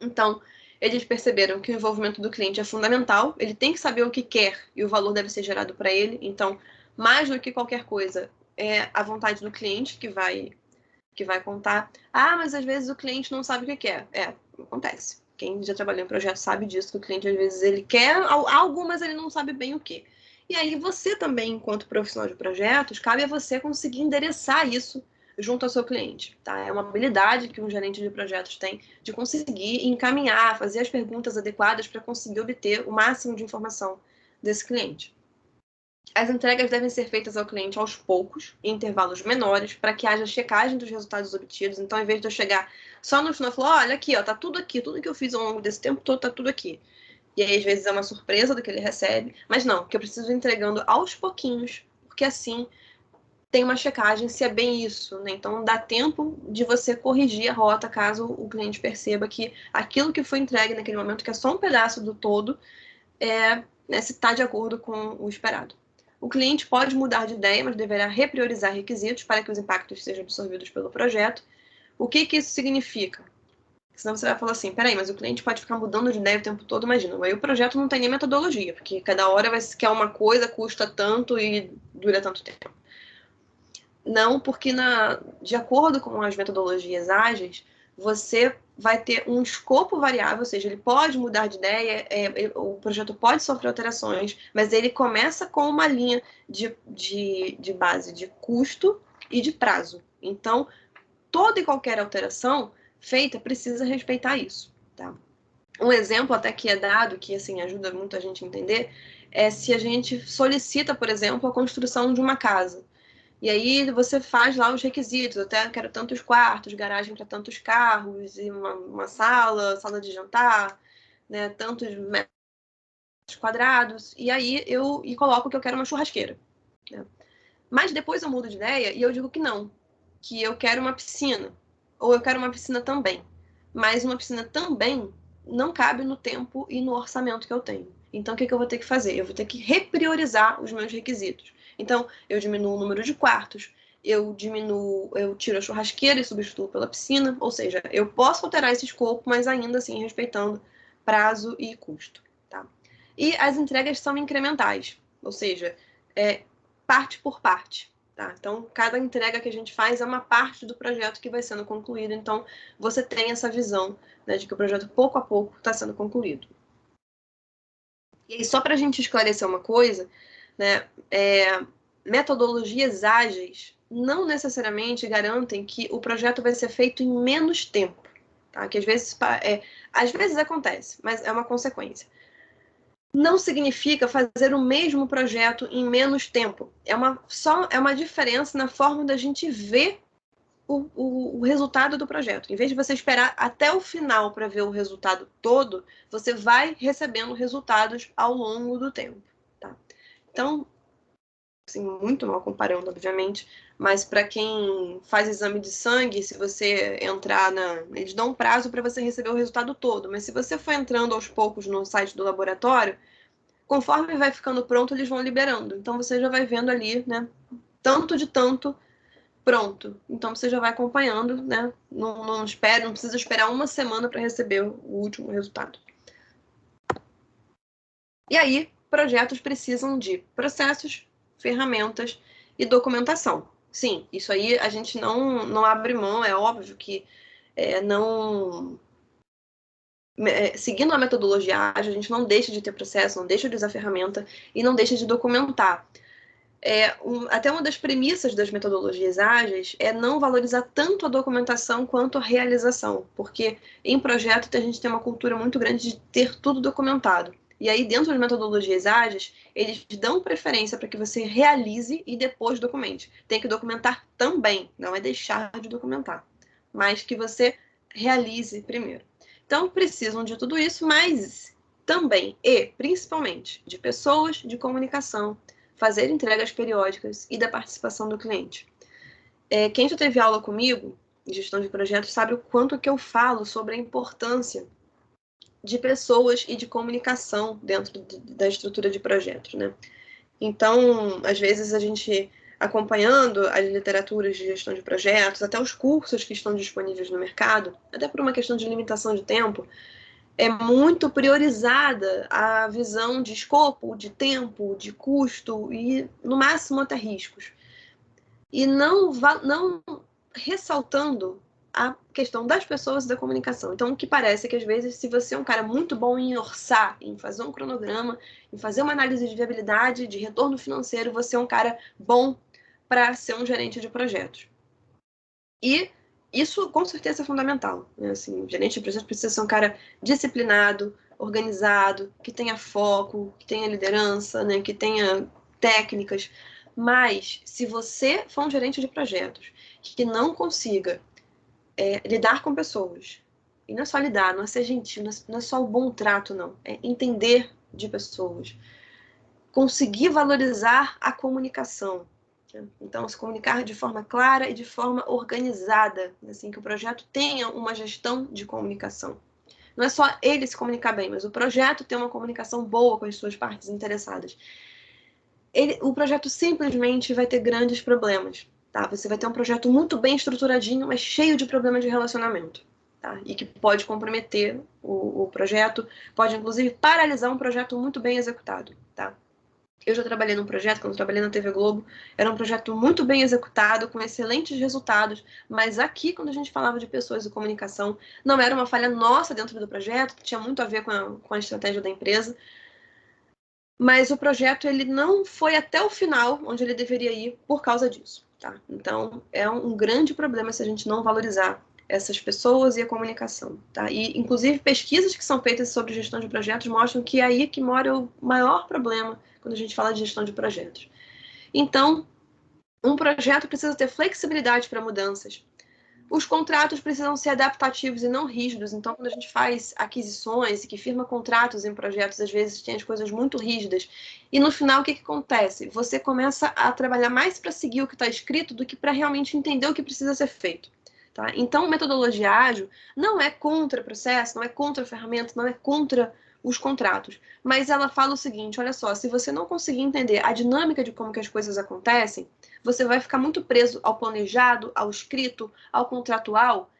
então, eles perceberam que o envolvimento do cliente é fundamental, ele tem que saber o que quer e o valor deve ser gerado para ele. Então, mais do que qualquer coisa, é a vontade do cliente que vai contar. Ah, mas às vezes o cliente não sabe o que quer. Acontece. Quem já trabalhou em projeto sabe disso, que o cliente às vezes ele quer algo, mas ele não sabe bem o que. E aí você também, enquanto profissional de projetos, cabe a você conseguir endereçar isso junto ao seu cliente, tá? É uma habilidade que um gerente de projetos tem de conseguir encaminhar, fazer as perguntas adequadas para conseguir obter o máximo de informação desse cliente. As entregas devem ser feitas ao cliente aos poucos, em intervalos menores, para que haja checagem dos resultados obtidos. Então, em vez de eu chegar só no final e falar, olha aqui, ó, tá tudo aqui, tudo que eu fiz ao longo desse tempo todo tá tudo aqui. E aí, às vezes, é uma surpresa do que ele recebe, mas não, que eu preciso ir entregando aos pouquinhos, porque assim tem uma checagem se é bem isso, né? Então dá tempo de você corrigir a rota caso o cliente perceba que aquilo que foi entregue naquele momento, que é só um pedaço do todo, né, se está de acordo com o esperado. O cliente pode mudar de ideia, mas deverá repriorizar requisitos para que os impactos sejam absorvidos pelo projeto. O que isso significa? Senão você vai falar assim, peraí, mas o cliente pode ficar mudando de ideia o tempo todo, imagina. Aí o projeto não tem nem metodologia, porque cada hora quer uma coisa, custa tanto e dura tanto tempo. Não, porque de acordo com as metodologias ágeis, você vai ter um escopo variável, ou seja, ele pode mudar de ideia, o projeto pode sofrer alterações, mas ele começa com uma linha de base de custo e de prazo. Então, toda e qualquer alteração feita precisa respeitar isso, tá? Um exemplo até que é dado, que assim ajuda muito a gente a entender, é se a gente solicita, por exemplo, a construção de uma casa. E aí você faz lá os requisitos, eu até quero tantos quartos, garagem para tantos carros, e uma sala de jantar, né, tantos metros quadrados, e aí eu coloco que eu quero uma churrasqueira, né? Mas depois eu mudo de ideia e eu digo que não, que eu quero uma piscina, ou eu quero uma piscina também. Mas uma piscina também não cabe no tempo e no orçamento que eu tenho. Então, o que eu vou ter que fazer? Eu vou ter que repriorizar os meus requisitos. Então, eu diminuo o número de quartos, eu tiro a churrasqueira e substituo pela piscina, ou seja, eu posso alterar esse escopo, mas ainda assim respeitando prazo e custo, tá? E as entregas são incrementais, ou seja, parte por parte. Tá? Então, cada entrega que a gente faz é uma parte do projeto que vai sendo concluído. Então, você tem essa visão, né, de que o projeto, pouco a pouco, está sendo concluído. E aí, só para a gente esclarecer uma coisa, né, metodologias ágeis não necessariamente garantem que o projeto vai ser feito em menos tempo. Tá? Que às vezes acontece, mas é uma consequência. Não significa fazer o mesmo projeto em menos tempo. É uma diferença na forma da gente ver o resultado do projeto. Em vez de você esperar até o final para ver o resultado todo, você vai recebendo resultados ao longo do tempo. Tá? Então, assim, muito mal comparando, obviamente, mas para quem faz exame de sangue, se você entrar eles dão um prazo para você receber o resultado todo, mas se você for entrando aos poucos no site do laboratório, conforme vai ficando pronto, eles vão liberando. Então você já vai vendo ali, né? Tanto de tanto pronto. Então você já vai acompanhando, né? Não precisa esperar uma semana para receber o último resultado. E aí, projetos precisam de processos, ferramentas e documentação. Sim, isso aí a gente não abre mão, é óbvio que seguindo a metodologia ágil, a gente não deixa de ter processo, não deixa de usar ferramenta e não deixa de documentar. Até uma das premissas das metodologias ágeis é não valorizar tanto a documentação quanto a realização, porque em projeto a gente tem uma cultura muito grande de ter tudo documentado. E aí, dentro das metodologias ágeis, eles dão preferência para que você realize e depois documente. Tem que documentar também, não é deixar de documentar, mas que você realize primeiro. Então, precisam de tudo isso, mas também e principalmente de pessoas, de comunicação, fazer entregas periódicas e da participação do cliente. Quem já teve aula comigo em gestão de projetos sabe o quanto que eu falo sobre a importância de pessoas e de comunicação dentro da estrutura de projetos, né? Então, às vezes a gente, acompanhando as literaturas de gestão de projetos, até os cursos que estão disponíveis no mercado, até por uma questão de limitação de tempo, é muito priorizada a visão de escopo, de tempo, de custo e, no máximo, até riscos. E não ressaltando a questão das pessoas e da comunicação. Então, o que parece é que, às vezes, se você é um cara muito bom em orçar, em fazer um cronograma, em fazer uma análise de viabilidade, de retorno financeiro, você é um cara bom para ser um gerente de projetos. E isso, com certeza, é fundamental. Né? Assim, o gerente de projetos precisa ser um cara disciplinado, organizado, que tenha foco, que tenha liderança, né? Que tenha técnicas. Mas, se você for um gerente de projetos que não consiga lidar com pessoas, e não é só lidar, não é ser gentil, não é só o bom trato, não. É entender de pessoas. Conseguir valorizar a comunicação. Então, se comunicar de forma clara e de forma organizada, assim, que o projeto tenha uma gestão de comunicação. Não é só ele se comunicar bem, mas o projeto ter uma comunicação boa com as suas partes interessadas. O projeto simplesmente vai ter grandes problemas. Tá? Você vai ter um projeto muito bem estruturadinho, mas cheio de problemas de relacionamento. Tá? E que pode comprometer o projeto, pode inclusive paralisar um projeto muito bem executado. Tá? Eu já trabalhei num projeto, quando eu trabalhei na TV Globo, era um projeto muito bem executado, com excelentes resultados, mas aqui, quando a gente falava de pessoas e comunicação, não era uma falha nossa dentro do projeto, que tinha muito a ver com a estratégia da empresa, mas o projeto ele não foi até o final onde ele deveria ir por causa disso. tá? Então, é um grande problema se a gente não valorizar essas pessoas e a comunicação, tá? E, inclusive, pesquisas que são feitas sobre gestão de projetos mostram que é aí que mora o maior problema quando a gente fala de gestão de projetos. Então, um projeto precisa ter flexibilidade para mudanças. Os contratos precisam ser adaptativos e não rígidos. Então, quando a gente faz aquisições e que firma contratos em projetos, às vezes tem as coisas muito rígidas. E no final, o que acontece? Você começa a trabalhar mais para seguir o que está escrito do que para realmente entender o que precisa ser feito. Tá? Então, metodologia ágil não é contra processo, não é contra ferramenta, não é contra os contratos. Mas ela fala o seguinte, olha só, se você não conseguir entender a dinâmica de como que as coisas acontecem, você vai ficar muito preso ao planejado, ao escrito, ao contratual,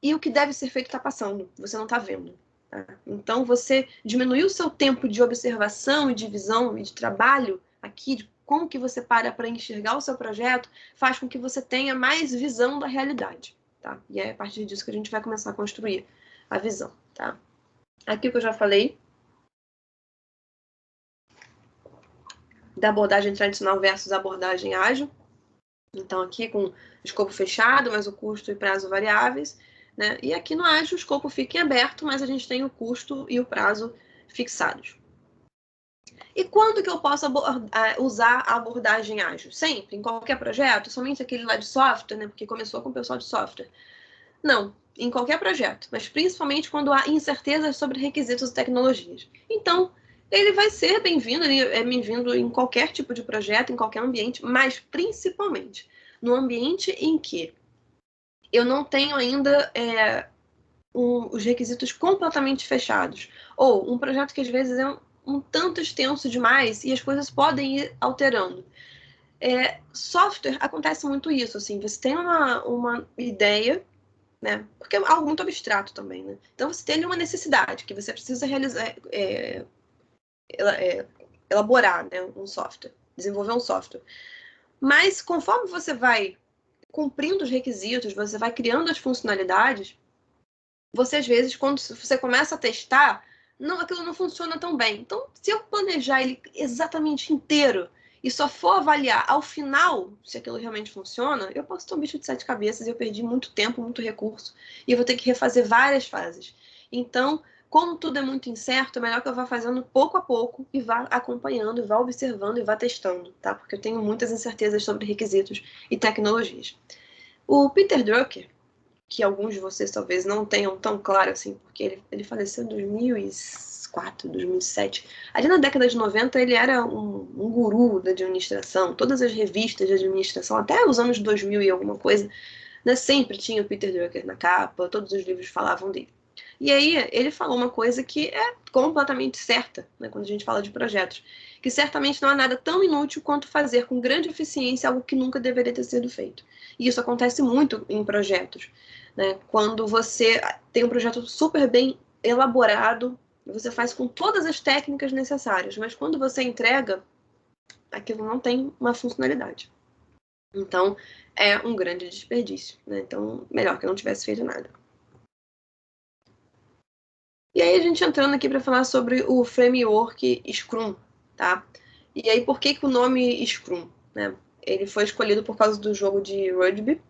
e o que deve ser feito está passando, você não está vendo. Tá? Então, você diminuir o seu tempo de observação e de visão e de trabalho aqui, de como que você para enxergar o seu projeto, faz com que você tenha mais visão da realidade. Tá? E é a partir disso que a gente vai começar a construir a visão. Tá? Aqui o que eu já falei da abordagem tradicional versus abordagem ágil. Então, aqui com escopo fechado, mas o custo e prazo variáveis, né? E aqui no ágil o escopo fica em aberto, mas a gente tem o custo e o prazo fixados. E quando que eu posso usar a abordagem ágil? Sempre, em qualquer projeto? Somente aquele lá de software, né? Porque começou com o pessoal de software. Não, em qualquer projeto, mas principalmente quando há incertezas sobre requisitos e tecnologias. Então, ele vai ser bem-vindo, ele é bem-vindo em qualquer tipo de projeto, em qualquer ambiente, mas principalmente no ambiente em que eu não tenho ainda os requisitos completamente fechados, ou um projeto que às vezes é um tanto extenso demais e as coisas podem ir alterando. Software acontece muito isso, assim, você tem uma ideia, né? Porque é algo muito abstrato também, né? Então você tem ali uma necessidade que você precisa realizar, elaborar, né, um software, desenvolver um software. Mas conforme você vai cumprindo os requisitos, você vai criando as funcionalidades, você às vezes, quando você começa a testar, aquilo não funciona tão bem. Então, se eu planejar ele exatamente inteiro e só for avaliar ao final se aquilo realmente funciona, eu posso ter um bicho de 7 cabeças e eu perdi muito tempo, muito recurso, e eu vou ter que refazer várias fases. Então, como tudo é muito incerto, é melhor que eu vá fazendo pouco a pouco e vá acompanhando, e vá observando e vá testando, tá? Porque eu tenho muitas incertezas sobre requisitos e tecnologias. O Peter Drucker, que alguns de vocês talvez não tenham tão claro assim, porque ele faleceu em 2004, 2007. Ali na década de 90 ele era um guru da administração, todas as revistas de administração, até os anos 2000 e alguma coisa, né, sempre tinha o Peter Drucker na capa, todos os livros falavam dele. E aí ele falou uma coisa que é completamente certa, né, quando a gente fala de projetos, que certamente não há nada tão inútil quanto fazer com grande eficiência algo que nunca deveria ter sido feito. E isso acontece muito em projetos, né? Quando você tem um projeto super bem elaborado, você faz com todas as técnicas necessárias, mas quando você entrega, aquilo não tem uma funcionalidade. Então, é um grande desperdício, né? Então, melhor que eu não tivesse feito nada. E aí, a gente entrando aqui para falar sobre o framework Scrum, tá? E aí, por que o nome Scrum, né? Ele foi escolhido por causa do jogo de rugby,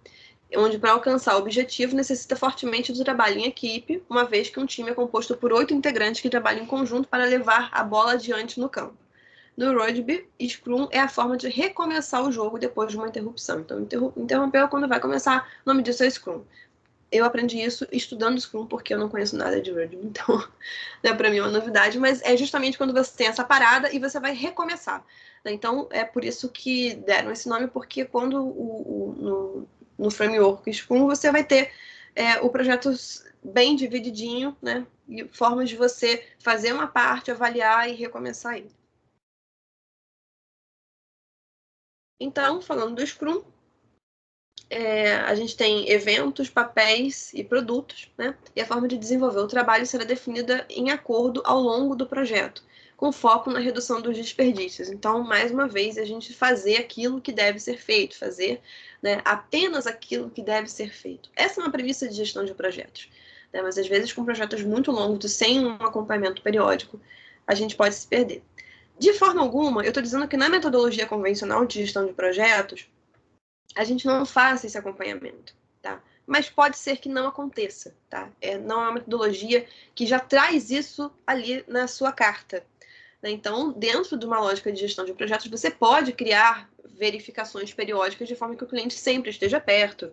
onde para alcançar o objetivo necessita fortemente do trabalho em equipe, uma vez que um time é composto por 8 integrantes que trabalham em conjunto para levar a bola adiante no campo. No rugby, Scrum é a forma de recomeçar o jogo depois de uma interrupção. Então, interrompeu quando vai começar, o nome disso é Scrum. Eu aprendi isso estudando Scrum, porque eu não conheço nada de rugby, então né, para mim é uma novidade, mas é justamente quando você tem essa parada e você vai recomeçar. Então, é por isso que deram esse nome, porque quando no framework Scrum você vai ter o projeto bem divididinho, né? E formas de você fazer uma parte, avaliar e recomeçar ele. Então, falando do Scrum, a gente tem eventos, papéis e produtos, né? E a forma de desenvolver o trabalho será definida em acordo ao longo do projeto, com foco na redução dos desperdícios. Então, mais uma vez, a gente fazer aquilo que deve ser feito, fazer, né, apenas aquilo que deve ser feito. Essa é uma premissa de gestão de projetos, né? Mas às vezes com projetos muito longos, sem um acompanhamento periódico, a gente pode se perder. De forma alguma, eu estou dizendo que na metodologia convencional de gestão de projetos, a gente não faça esse acompanhamento, tá? Mas pode ser que não aconteça, tá? Não é uma metodologia que já traz isso ali na sua carta, né? Então, dentro de uma lógica de gestão de projetos, você pode criar verificações periódicas de forma que o cliente sempre esteja perto.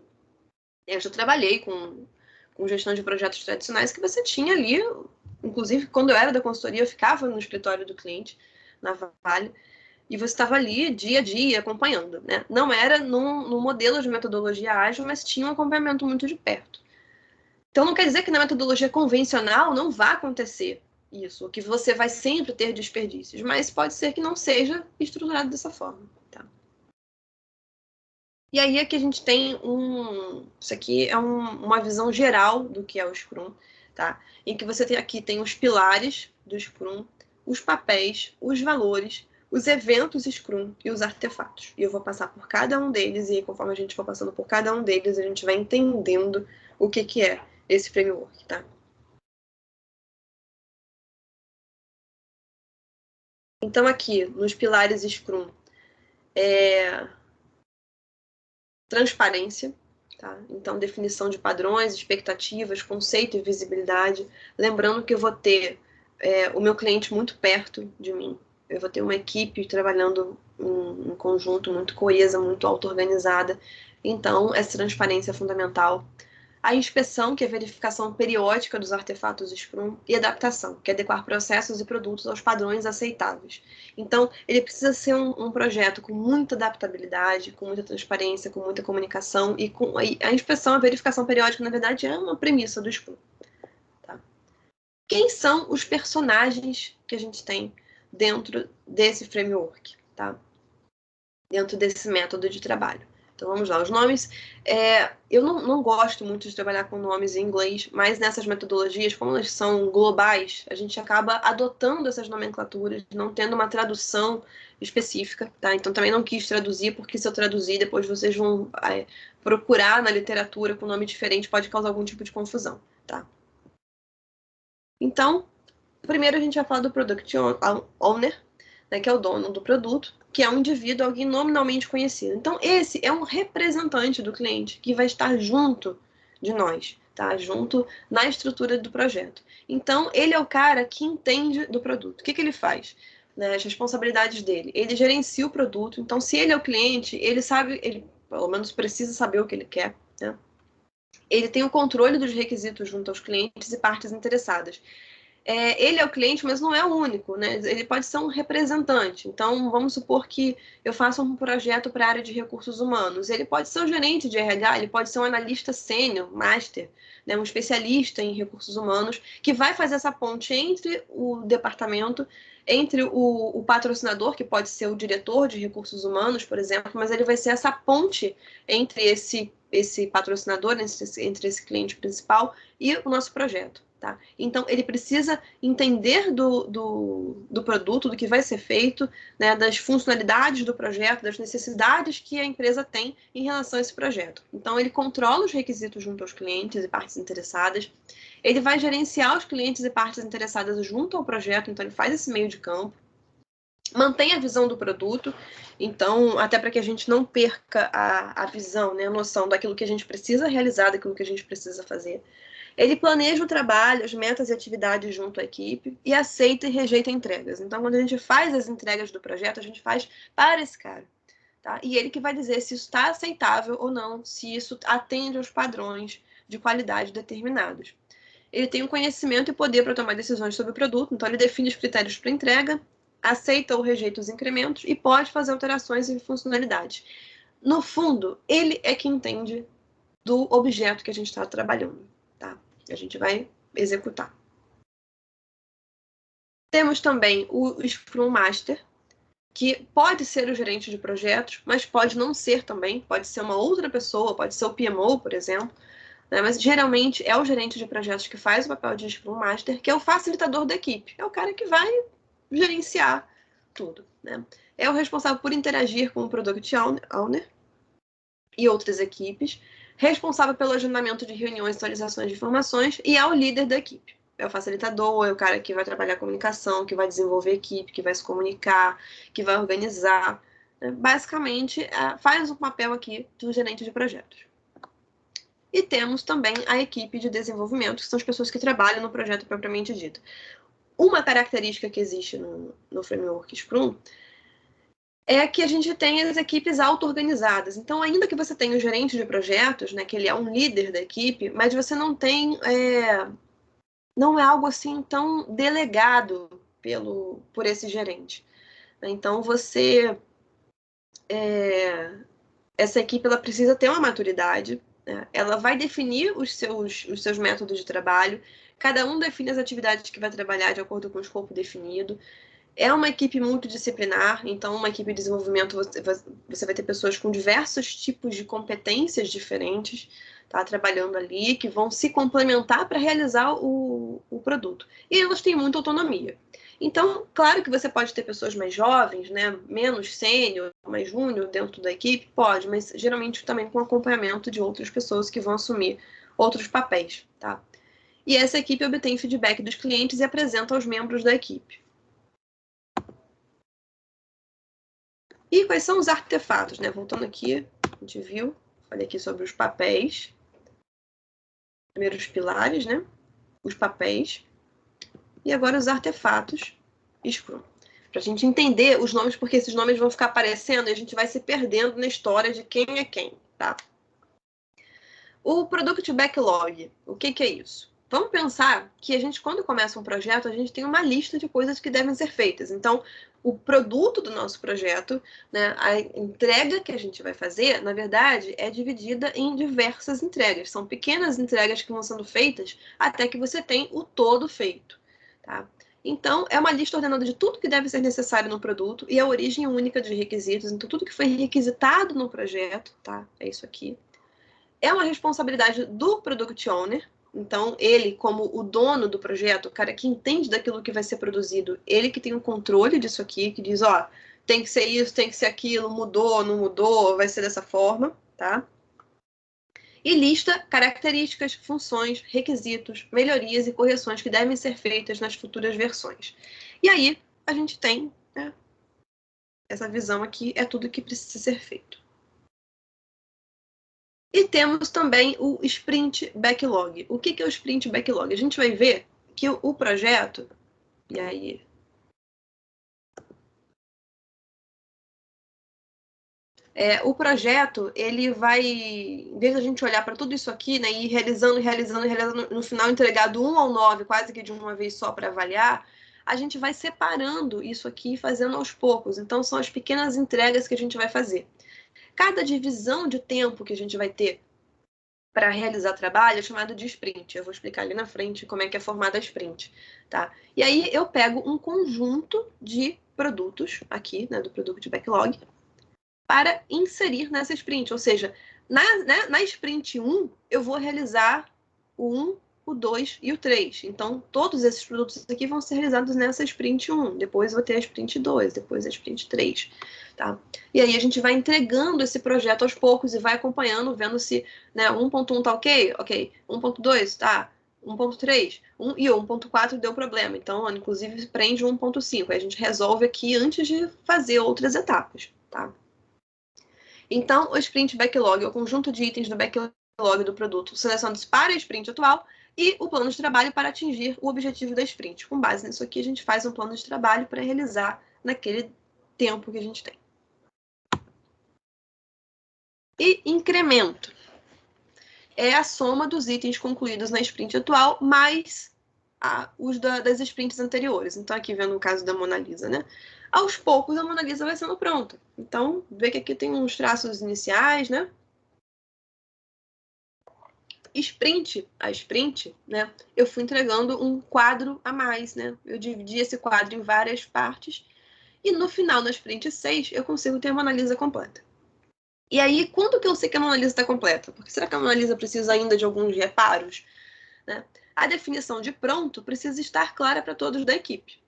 Eu já trabalhei com gestão de projetos tradicionais que você tinha ali, inclusive quando eu era da consultoria, eu ficava no escritório do cliente, na Vale, e você estava ali dia a dia acompanhando, né? Não era num modelo de metodologia ágil, mas tinha um acompanhamento muito de perto. Então não quer dizer que na metodologia convencional não vá acontecer isso, que você vai sempre ter desperdícios, mas pode ser que não seja estruturado dessa forma, tá? E aí aqui a gente tem isso aqui é uma visão geral do que é o Scrum, tá? Em que você tem os pilares do Scrum, os papéis, os valores, os eventos Scrum e os artefatos. E eu vou passar por cada um deles e conforme a gente for passando por cada um deles, a gente vai entendendo o que é esse framework, tá? Então aqui, nos pilares Scrum, transparência, tá? Então, definição de padrões, expectativas, conceito e visibilidade. Lembrando que eu vou ter o meu cliente muito perto de mim. Eu vou ter uma equipe trabalhando em conjunto, muito coesa, muito auto-organizada. Então, essa transparência é fundamental. A inspeção, que é a verificação periódica dos artefatos Scrum, e adaptação, que é adequar processos e produtos aos padrões aceitáveis. Então, ele precisa ser um projeto com muita adaptabilidade, com muita transparência, com muita comunicação, e a inspeção, a verificação periódica, na verdade, é uma premissa do Scrum. Tá? Quem são os personagens que a gente tem dentro desse framework, tá? Dentro desse método de trabalho? Então vamos lá, os nomes. Eu não gosto muito de trabalhar com nomes em inglês, mas nessas metodologias, como elas são globais, a gente acaba adotando essas nomenclaturas, não tendo uma tradução específica, tá? Então também não quis traduzir, porque se eu traduzir, depois vocês vão procurar na literatura com nome diferente, pode causar algum tipo de confusão, tá? Então, primeiro a gente vai falar do Product Owner, né, que é o dono do produto, que é um indivíduo, alguém nominalmente conhecido. Então, esse é um representante do cliente que vai estar junto de nós, tá? Junto na estrutura do projeto. Então, ele é o cara que entende do produto. O que ele faz? Né, as responsabilidades dele. Ele gerencia o produto. Então, se ele é o cliente, ele sabe, ele pelo menos precisa saber o que ele quer, né? Ele tem o controle dos requisitos junto aos clientes e partes interessadas. Ele é o cliente, mas não é o único, né? Ele pode ser um representante. Então, vamos supor que eu faça um projeto para a área de recursos humanos. Ele pode ser um gerente de RH, ele pode ser um analista sênior, master, né? Um especialista em recursos humanos, que vai fazer essa ponte entre o departamento, entre o patrocinador, que pode ser o diretor de recursos humanos, por exemplo, mas ele vai ser essa ponte entre esse patrocinador, entre esse cliente principal e o nosso projeto. Tá? Então, ele precisa entender do produto, do que vai ser feito, né, das funcionalidades do projeto, das necessidades que a empresa tem em relação a esse projeto. Então, ele controla os requisitos junto aos clientes e partes interessadas, ele vai gerenciar os clientes e partes interessadas junto ao projeto, então ele faz esse meio de campo, mantém a visão do produto, então, até para que a gente não perca a visão, né, a noção daquilo que a gente precisa realizar, daquilo que a gente precisa fazer. Ele planeja o trabalho, as metas e atividades junto à equipe e aceita e rejeita entregas. Então, quando a gente faz as entregas do projeto, a gente faz para esse cara. Tá? E ele que vai dizer se isso está aceitável ou não, se isso atende aos padrões de qualidade determinados. Ele tem o conhecimento e poder para tomar decisões sobre o produto, então ele define os critérios para entrega, aceita ou rejeita os incrementos e pode fazer alterações em funcionalidades. No fundo, ele é que entende do objeto que a gente está trabalhando. Tá? A gente vai executar. Temos também o Scrum Master, que pode ser o gerente de projetos, mas pode não ser também, pode ser uma outra pessoa, pode ser o PMO, por exemplo, né? Mas geralmente é o gerente de projetos que faz o papel de Scrum Master, que é o facilitador da equipe, é o cara que vai gerenciar tudo, né? É o responsável por interagir com o Product Owner e outras equipes, responsável pelo agendamento de reuniões e atualizações de informações e é o líder da equipe. É o facilitador, é o cara que vai trabalhar a comunicação, que vai desenvolver a equipe, que vai se comunicar, que vai organizar, né, basicamente faz o papel aqui do gerente de projetos. E temos também a equipe de desenvolvimento, que são as pessoas que trabalham no projeto propriamente dito. Uma característica que existe no framework Scrum é que a gente tem as equipes auto-organizadas. Então, ainda que você tenha o gerente de projetos, né, que ele é um líder da equipe, mas você não tem... não é algo assim tão delegado por esse gerente. Então, essa equipe ela precisa ter uma maturidade, né? Ela vai definir os seus métodos de trabalho, cada um define as atividades que vai trabalhar de acordo com o escopo definido. É uma equipe multidisciplinar, então uma equipe de desenvolvimento você vai ter pessoas com diversos tipos de competências diferentes, tá, trabalhando ali, que vão se complementar para realizar o produto. E elas têm muita autonomia. Então, claro que você pode ter pessoas mais jovens, né, menos sênior, mais júnior dentro da equipe, pode, mas geralmente também com acompanhamento de outras pessoas que vão assumir outros papéis, tá? E essa equipe obtém feedback dos clientes e apresenta aos membros da equipe. E quais são os artefatos, né? Voltando aqui, a gente viu, falei aqui sobre os papéis. Primeiro os pilares, né? Os papéis. E agora os artefatos Scrum. Para a gente entender os nomes, porque esses nomes vão ficar aparecendo e a gente vai se perdendo na história de quem é quem, tá? O Product Backlog, o que é isso? Vamos pensar que a gente, quando começa um projeto, a gente tem uma lista de coisas que devem ser feitas. Então, o produto do nosso projeto, né, a entrega que a gente vai fazer, na verdade, é dividida em diversas entregas. São pequenas entregas que vão sendo feitas até que você tem o todo feito, tá? Então, é uma lista ordenada de tudo que deve ser necessário no produto e a origem única de requisitos. Então, tudo que foi requisitado no projeto, tá? É isso aqui. É uma responsabilidade do Product Owner. Então, ele, como o dono do projeto, o cara que entende daquilo que vai ser produzido, ele que tem o controle disso aqui, que diz, ó, tem que ser isso, tem que ser aquilo, mudou, não mudou, vai ser dessa forma, tá? E lista características, funções, requisitos, melhorias e correções que devem ser feitas nas futuras versões. E aí, a gente tem, né, essa visão aqui, é tudo que precisa ser feito. E temos também o Sprint Backlog. O que é o Sprint Backlog? A gente vai ver que o projeto, e aí... o projeto, ele vai, em vez de a gente olhar para tudo isso aqui, né, e ir realizando, no final entregar do 1 ao 9, quase que de uma vez só para avaliar, a gente vai separando isso aqui e fazendo aos poucos. Então, são as pequenas entregas que a gente vai fazer. Cada divisão de tempo que a gente vai ter para realizar trabalho é chamado de sprint. Eu vou explicar ali na frente como é que é formada a sprint, tá? E aí eu pego um conjunto de produtos aqui, né, do Product Backlog, para inserir nessa sprint. Ou seja, na sprint 1, eu vou realizar o 1, o 2 e o 3. Então, todos esses produtos aqui vão ser realizados nessa sprint 1. Depois vou ter a sprint 2, depois a sprint 3. Tá? E aí a gente vai entregando esse projeto aos poucos e vai acompanhando, vendo se, né, 1.1 tá ok? Ok. 1.2 tá. 1.3 e o 1.4 deu problema. Então, inclusive, prende o 1.5. Aí a gente resolve aqui antes de fazer outras etapas. Tá? Então, o Sprint Backlog é o conjunto de itens do backlog do produto selecionados para a sprint atual e o plano de trabalho para atingir o objetivo da sprint. Com base nisso aqui, a gente faz um plano de trabalho para realizar naquele tempo que a gente tem. E incremento é a soma dos itens concluídos na sprint atual mais os das sprints anteriores. Então, aqui vendo o caso da Mona Lisa, né? Aos poucos, a Mona Lisa vai sendo pronta. Então, vê que aqui tem uns traços iniciais, né? Sprint a sprint, né? Eu fui entregando um quadro a mais, né? Eu dividi esse quadro em várias partes e no final, na sprint 6, eu consigo ter uma analisa completa. E aí, quando que eu sei que a Mona Lisa está completa? Porque será que a Mona Lisa precisa ainda de alguns reparos? Né? A definição de pronto precisa estar clara para todos da equipe.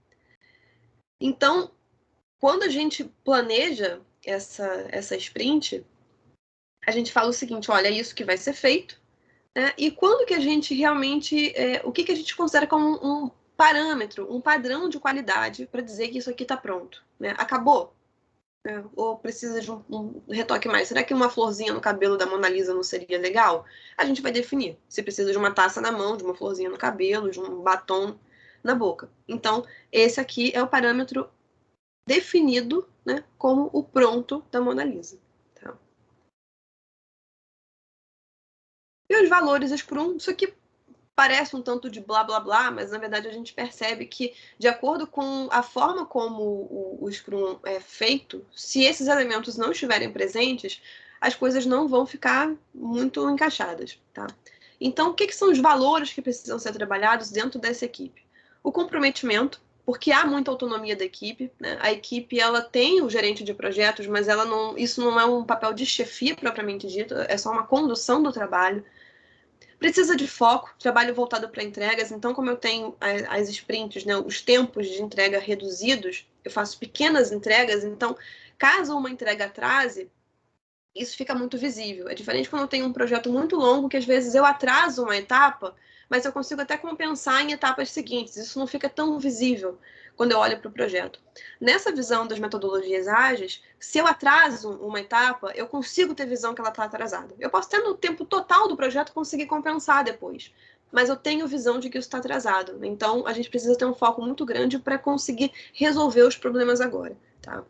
Então, quando a gente planeja essa sprint, a gente fala o seguinte, olha, é isso que vai ser feito, né? E quando que a gente realmente, o que a gente considera como um parâmetro, um padrão de qualidade para dizer que isso aqui está pronto, né? Acabou? né? Ou precisa de um retoque mais? Será que uma florzinha no cabelo da Mona Lisa não seria legal? A gente vai definir se precisa de uma taça na mão, de uma florzinha no cabelo, de um batom na boca. Então, esse aqui é o parâmetro definido, né, como o pronto da Mona Lisa. Tá? E os valores Scrum, isso aqui parece um tanto de blá blá blá, mas na verdade a gente percebe que, de acordo com a forma como o Scrum é feito, se esses elementos não estiverem presentes, as coisas não vão ficar muito encaixadas. Tá? Então, o que são os valores que precisam ser trabalhados dentro dessa equipe? O comprometimento, porque há muita autonomia da equipe, né? A equipe ela tem o gerente de projetos, mas ela não, isso não é um papel de chefia propriamente dito, é só uma condução do trabalho. Precisa de foco, trabalho voltado para entregas. Então, como eu tenho as sprints, né, os tempos de entrega reduzidos, eu faço pequenas entregas. Então, caso uma entrega atrase, isso fica muito visível. É diferente quando eu tenho um projeto muito longo, que às vezes eu atraso uma etapa, mas eu consigo até compensar em etapas seguintes. Isso não fica tão visível quando eu olho para o projeto. Nessa visão das metodologias ágeis, se eu atraso uma etapa, eu consigo ter visão que ela está atrasada. Eu posso ter no tempo total do projeto conseguir compensar depois, mas eu tenho visão de que isso está atrasado. Então, a gente precisa ter um foco muito grande para conseguir resolver os problemas agora. Tá?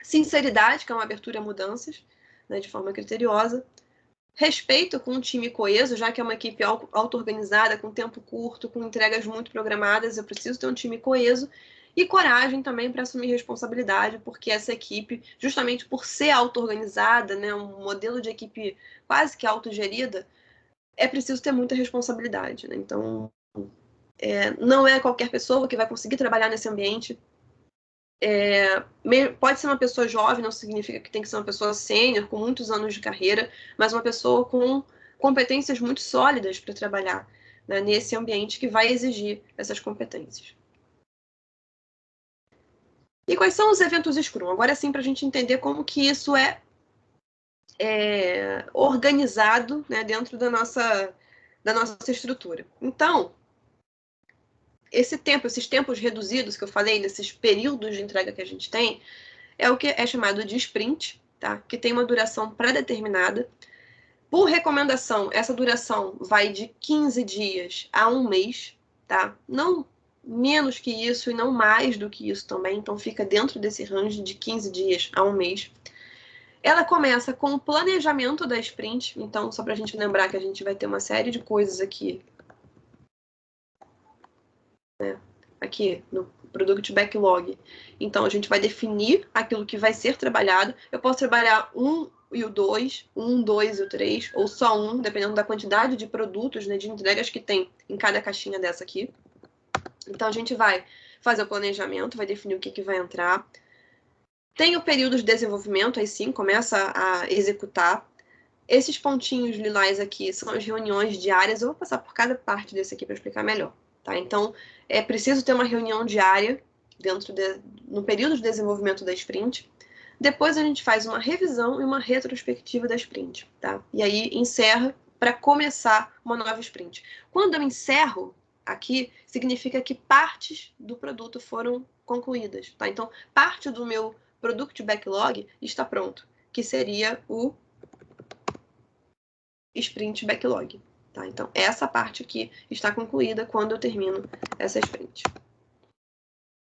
Sinceridade, que é uma abertura a mudanças, né, de forma criteriosa. Respeito com um time coeso, já que é uma equipe auto-organizada, com tempo curto, com entregas muito programadas, eu preciso ter um time coeso. E coragem também para assumir responsabilidade, porque essa equipe, justamente por ser auto-organizada, né, um modelo de equipe quase que autogerida, é preciso ter muita responsabilidade. Né? Então, não é qualquer pessoa que vai conseguir trabalhar nesse ambiente. Pode ser uma pessoa jovem, não significa que tem que ser uma pessoa sênior, com muitos anos de carreira, mas uma pessoa com competências muito sólidas para trabalhar, né, nesse ambiente que vai exigir essas competências. E quais são os eventos Scrum? Agora sim, para a gente entender como que isso é organizado, né, dentro da nossa estrutura. Então, esses tempos reduzidos que eu falei, nesses períodos de entrega que a gente tem, é o que é chamado de sprint, tá? Que tem uma duração pré-determinada. Por recomendação, essa duração vai de 15 dias a um mês, tá? Não menos que isso e não mais do que isso também, então fica dentro desse range de 15 dias a um mês. Ela começa com o planejamento da sprint, então só para a gente lembrar que a gente vai ter uma série de coisas aqui, né? Aqui no Product Backlog. Então, a gente vai definir aquilo que vai ser trabalhado. Eu posso trabalhar e o 2, 2 e o 3, ou só dependendo da quantidade de produtos, né, de entregas que tem em cada caixinha dessa aqui. Então, a gente vai fazer o planejamento, vai definir o que vai entrar. Tem o período de desenvolvimento, aí sim, começa a executar. Esses pontinhos lilás aqui são as reuniões diárias. Eu vou passar por cada parte desse aqui para explicar melhor. Tá? Então, é preciso ter uma reunião diária no período de desenvolvimento da sprint. Depois a gente faz uma revisão e uma retrospectiva da sprint. Tá? E aí encerra para começar uma nova sprint. Quando eu encerro aqui, significa que partes do produto foram concluídas. Tá? Então, parte do meu Product Backlog está pronto, que seria o sprint backlog. Tá? Então, essa parte aqui está concluída quando eu termino essa sprint.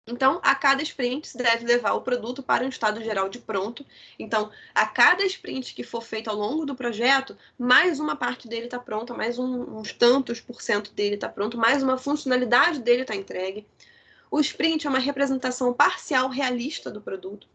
Então, a cada sprint se deve levar o produto para um estado geral de pronto. Então, a cada sprint que for feito ao longo do projeto, mais uma parte dele está pronta, mais uns tantos por cento dele está pronto, mais uma funcionalidade dele está entregue. O sprint é uma representação parcial realista do produto.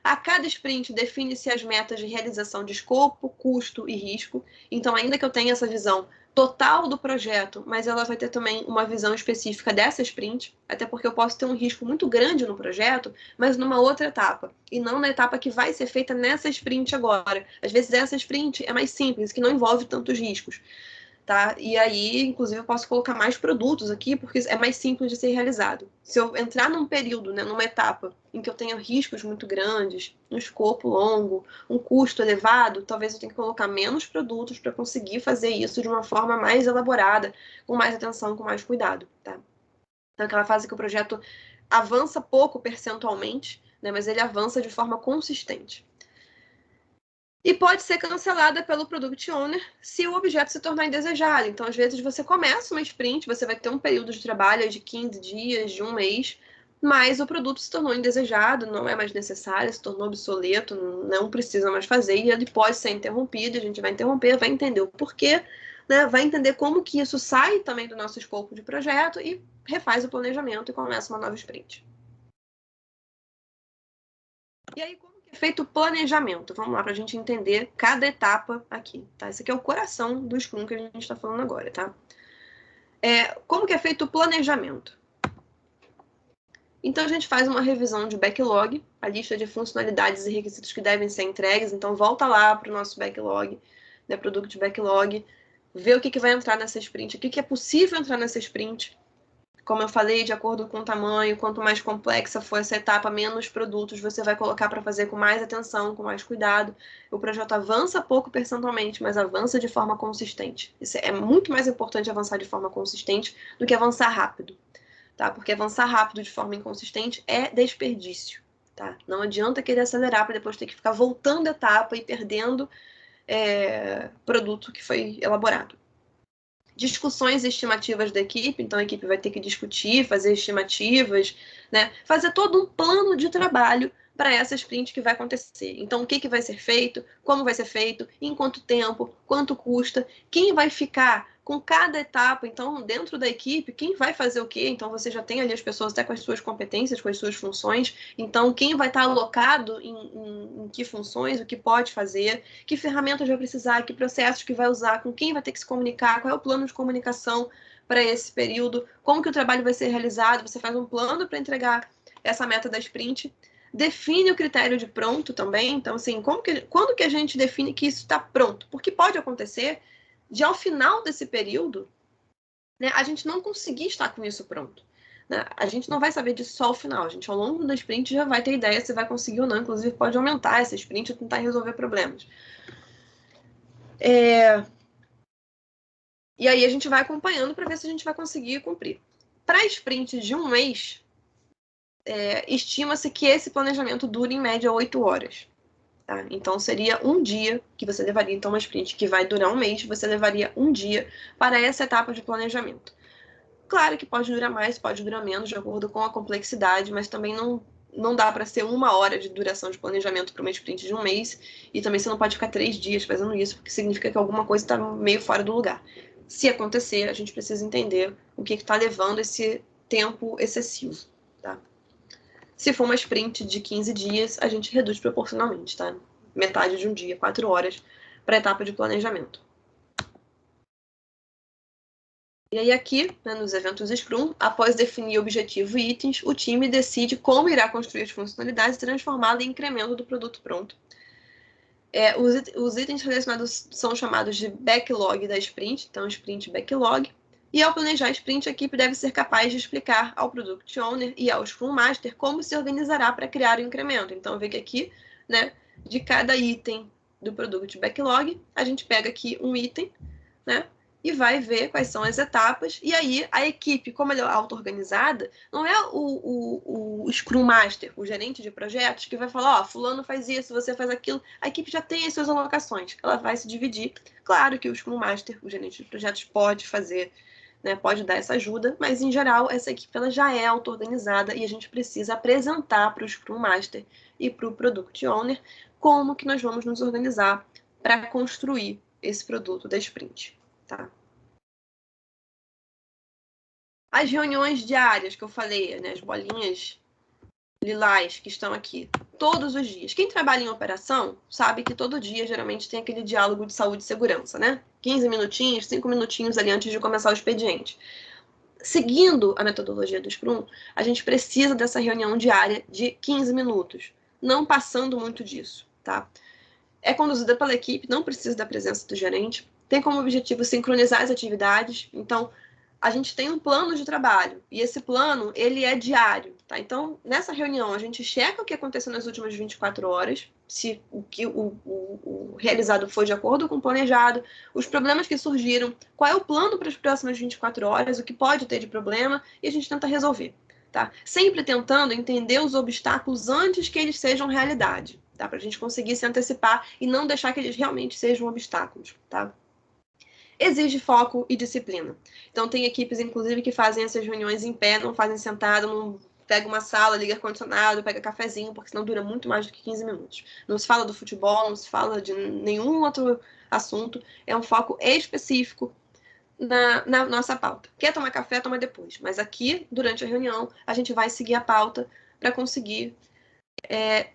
A cada sprint define-se as metas de realização de escopo, custo e risco. Então, ainda que eu tenha essa visão total do projeto, mas ela vai ter também uma visão específica dessa sprint, até porque eu posso ter um risco muito grande no projeto, mas numa outra etapa, e não na etapa que vai ser feita nessa sprint agora. Às vezes essa sprint é mais simples, que não envolve tantos riscos. Tá? E aí, inclusive, eu posso colocar mais produtos aqui, porque é mais simples de ser realizado. Se eu entrar num período, né, numa etapa em que eu tenho riscos muito grandes, um escopo longo, um custo elevado, talvez eu tenha que colocar menos produtos para conseguir fazer isso de uma forma mais elaborada, com mais atenção, com mais cuidado. Tá? Então, aquela fase que o projeto avança pouco percentualmente, né? Mas ele avança de forma consistente. E pode ser cancelada pelo Product Owner se o objeto se tornar indesejado. Então, às vezes, você começa uma sprint, você vai ter um período de trabalho de 15 dias, de um mês, mas o produto se tornou indesejado, não é mais necessário, se tornou obsoleto, não precisa mais fazer, e ele pode ser interrompido, a gente vai interromper, vai entender o porquê, né? Vai entender como que isso sai também do nosso escopo de projeto e refaz o planejamento e começa uma nova sprint. E aí, como que é feito o planejamento? Vamos lá, para a gente entender cada etapa aqui, tá? Esse aqui é o coração do Scrum que a gente está falando agora, tá? Como que é feito o planejamento? Então, a gente faz uma revisão de backlog, a lista de funcionalidades e requisitos que devem ser entregues. Então, volta lá para o nosso backlog, né, Product Backlog, vê o que vai entrar nessa sprint, o que é possível entrar nessa sprint. Como eu falei, de acordo com o tamanho, quanto mais complexa for essa etapa, menos produtos você vai colocar para fazer com mais atenção, com mais cuidado. O projeto avança pouco percentualmente, mas avança de forma consistente. Isso é muito mais importante, avançar de forma consistente do que avançar rápido, tá? Porque avançar rápido de forma inconsistente é desperdício, tá? Não adianta querer acelerar para depois ter que ficar voltando a etapa e perdendo produto que foi elaborado. Discussões e estimativas da equipe, então a equipe vai ter que discutir, fazer estimativas, né? Fazer todo um plano de trabalho para essa sprint que vai acontecer. Então, o que vai ser feito, como vai ser feito, em quanto tempo, quanto custa, quem vai ficar com cada etapa. Então, dentro da equipe, quem vai fazer o quê? Então, você já tem ali as pessoas até com as suas competências, com as suas funções. Então, quem vai estar alocado em que funções, o que pode fazer, que ferramentas vai precisar, que processos que vai usar, com quem vai ter que se comunicar, qual é o plano de comunicação para esse período, como que o trabalho vai ser realizado. Você faz um plano para entregar essa meta da sprint. Define o critério de pronto também. Então, assim, quando que a gente define que isso está pronto? Porque pode acontecer de, ao final desse período, né, a gente não conseguir estar com isso pronto. Né? A gente não vai saber disso só ao final. A gente, ao longo da sprint, já vai ter ideia se vai conseguir ou não. Inclusive, pode aumentar essa sprint e tentar resolver problemas. E aí a gente vai acompanhando para ver se a gente vai conseguir cumprir. Para sprint de um mês, estima-se que esse planejamento dure em média 8 horas. Tá? Então, seria um dia que você levaria, então, uma sprint que vai durar um mês, você levaria um dia para essa etapa de planejamento. Claro que pode durar mais, pode durar menos, de acordo com a complexidade, mas também não dá para ser 1 hora de duração de planejamento para uma sprint de um mês, e também você não pode ficar 3 dias fazendo isso, porque significa que alguma coisa está meio fora do lugar. Se acontecer, a gente precisa entender o que está levando esse tempo excessivo, tá? Se for uma sprint de 15 dias, a gente reduz proporcionalmente, tá? Metade de um dia, 4 horas, para a etapa de planejamento. E aí aqui, né, nos eventos Scrum, após definir objetivo e itens, o time decide como irá construir as funcionalidades e transformá-las em incremento do produto pronto. Os itens relacionados são chamados de backlog da sprint, então sprint backlog. E ao planejar a sprint, a equipe deve ser capaz de explicar ao Product Owner e ao Scrum Master como se organizará para criar o incremento. Então, vê que aqui, né, de cada item do Product Backlog, a gente pega aqui um item, né, e vai ver quais são as etapas. E aí, a equipe, como ela é auto-organizada, não é o Scrum Master, o gerente de projetos, que vai falar, ó, fulano faz isso, você faz aquilo. A equipe já tem as suas alocações, ela vai se dividir. Claro que o Scrum Master, o gerente de projetos, pode fazer, né, pode dar essa ajuda, mas em geral essa equipe ela já é auto-organizada e a gente precisa apresentar para o Scrum Master e para o Product Owner como que nós vamos nos organizar para construir esse produto da sprint, tá? As reuniões diárias que eu falei, né, as bolinhas lilás que estão aqui, todos os dias. Quem trabalha em operação sabe que todo dia geralmente tem aquele diálogo de saúde e segurança, né? 15 minutinhos, 5 minutinhos ali antes de começar o expediente. Seguindo a metodologia do Scrum, a gente precisa dessa reunião diária de 15 minutos, não passando muito disso, tá? É conduzida pela equipe, não precisa da presença do gerente, tem como objetivo sincronizar as atividades, então a gente tem um plano de trabalho, e esse plano, ele é diário, tá? Então, nessa reunião, a gente checa o que aconteceu nas últimas 24 horas, se o realizado foi de acordo com o planejado, os problemas que surgiram, qual é o plano para as próximas 24 horas, o que pode ter de problema, e a gente tenta resolver, tá? Sempre tentando entender os obstáculos antes que eles sejam realidade, tá? Para a gente conseguir se antecipar e não deixar que eles realmente sejam obstáculos, tá? Exige foco e disciplina. Então, tem equipes, inclusive, que fazem essas reuniões em pé, não fazem sentado, não pega uma sala, liga ar-condicionado, pega cafezinho, porque senão dura muito mais do que 15 minutos. Não se fala do futebol, não se fala de nenhum outro assunto. É um foco específico na nossa pauta. Quer tomar café, toma depois. Mas aqui, durante a reunião, a gente vai seguir a pauta para conseguir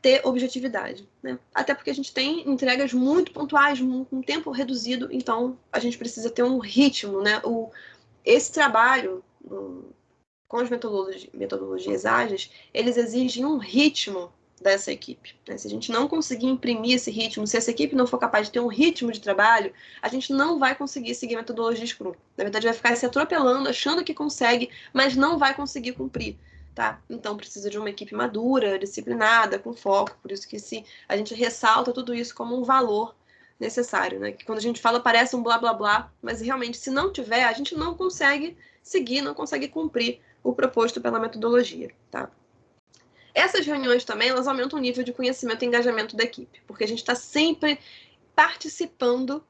ter objetividade, né? Até porque a gente tem entregas muito pontuais, com tempo reduzido, então a gente precisa ter um ritmo, né? Esse trabalho com as metodologias ágeis, eles exigem um ritmo dessa equipe, né? Se a gente não conseguir imprimir esse ritmo, se essa equipe não for capaz de ter um ritmo de trabalho, a gente não vai conseguir seguir a metodologia Scrum. Na verdade, vai ficar se atropelando, achando que consegue, mas não vai conseguir cumprir. Tá? Então precisa de uma equipe madura, disciplinada, com foco. Por isso que a gente ressalta tudo isso como um valor necessário, né? Que quando a gente fala parece um blá blá blá, mas realmente se não tiver, a gente não consegue seguir, não consegue cumprir o proposto pela metodologia, tá? Essas reuniões também, elas aumentam o nível de conhecimento e engajamento da equipe, porque a gente está sempre participando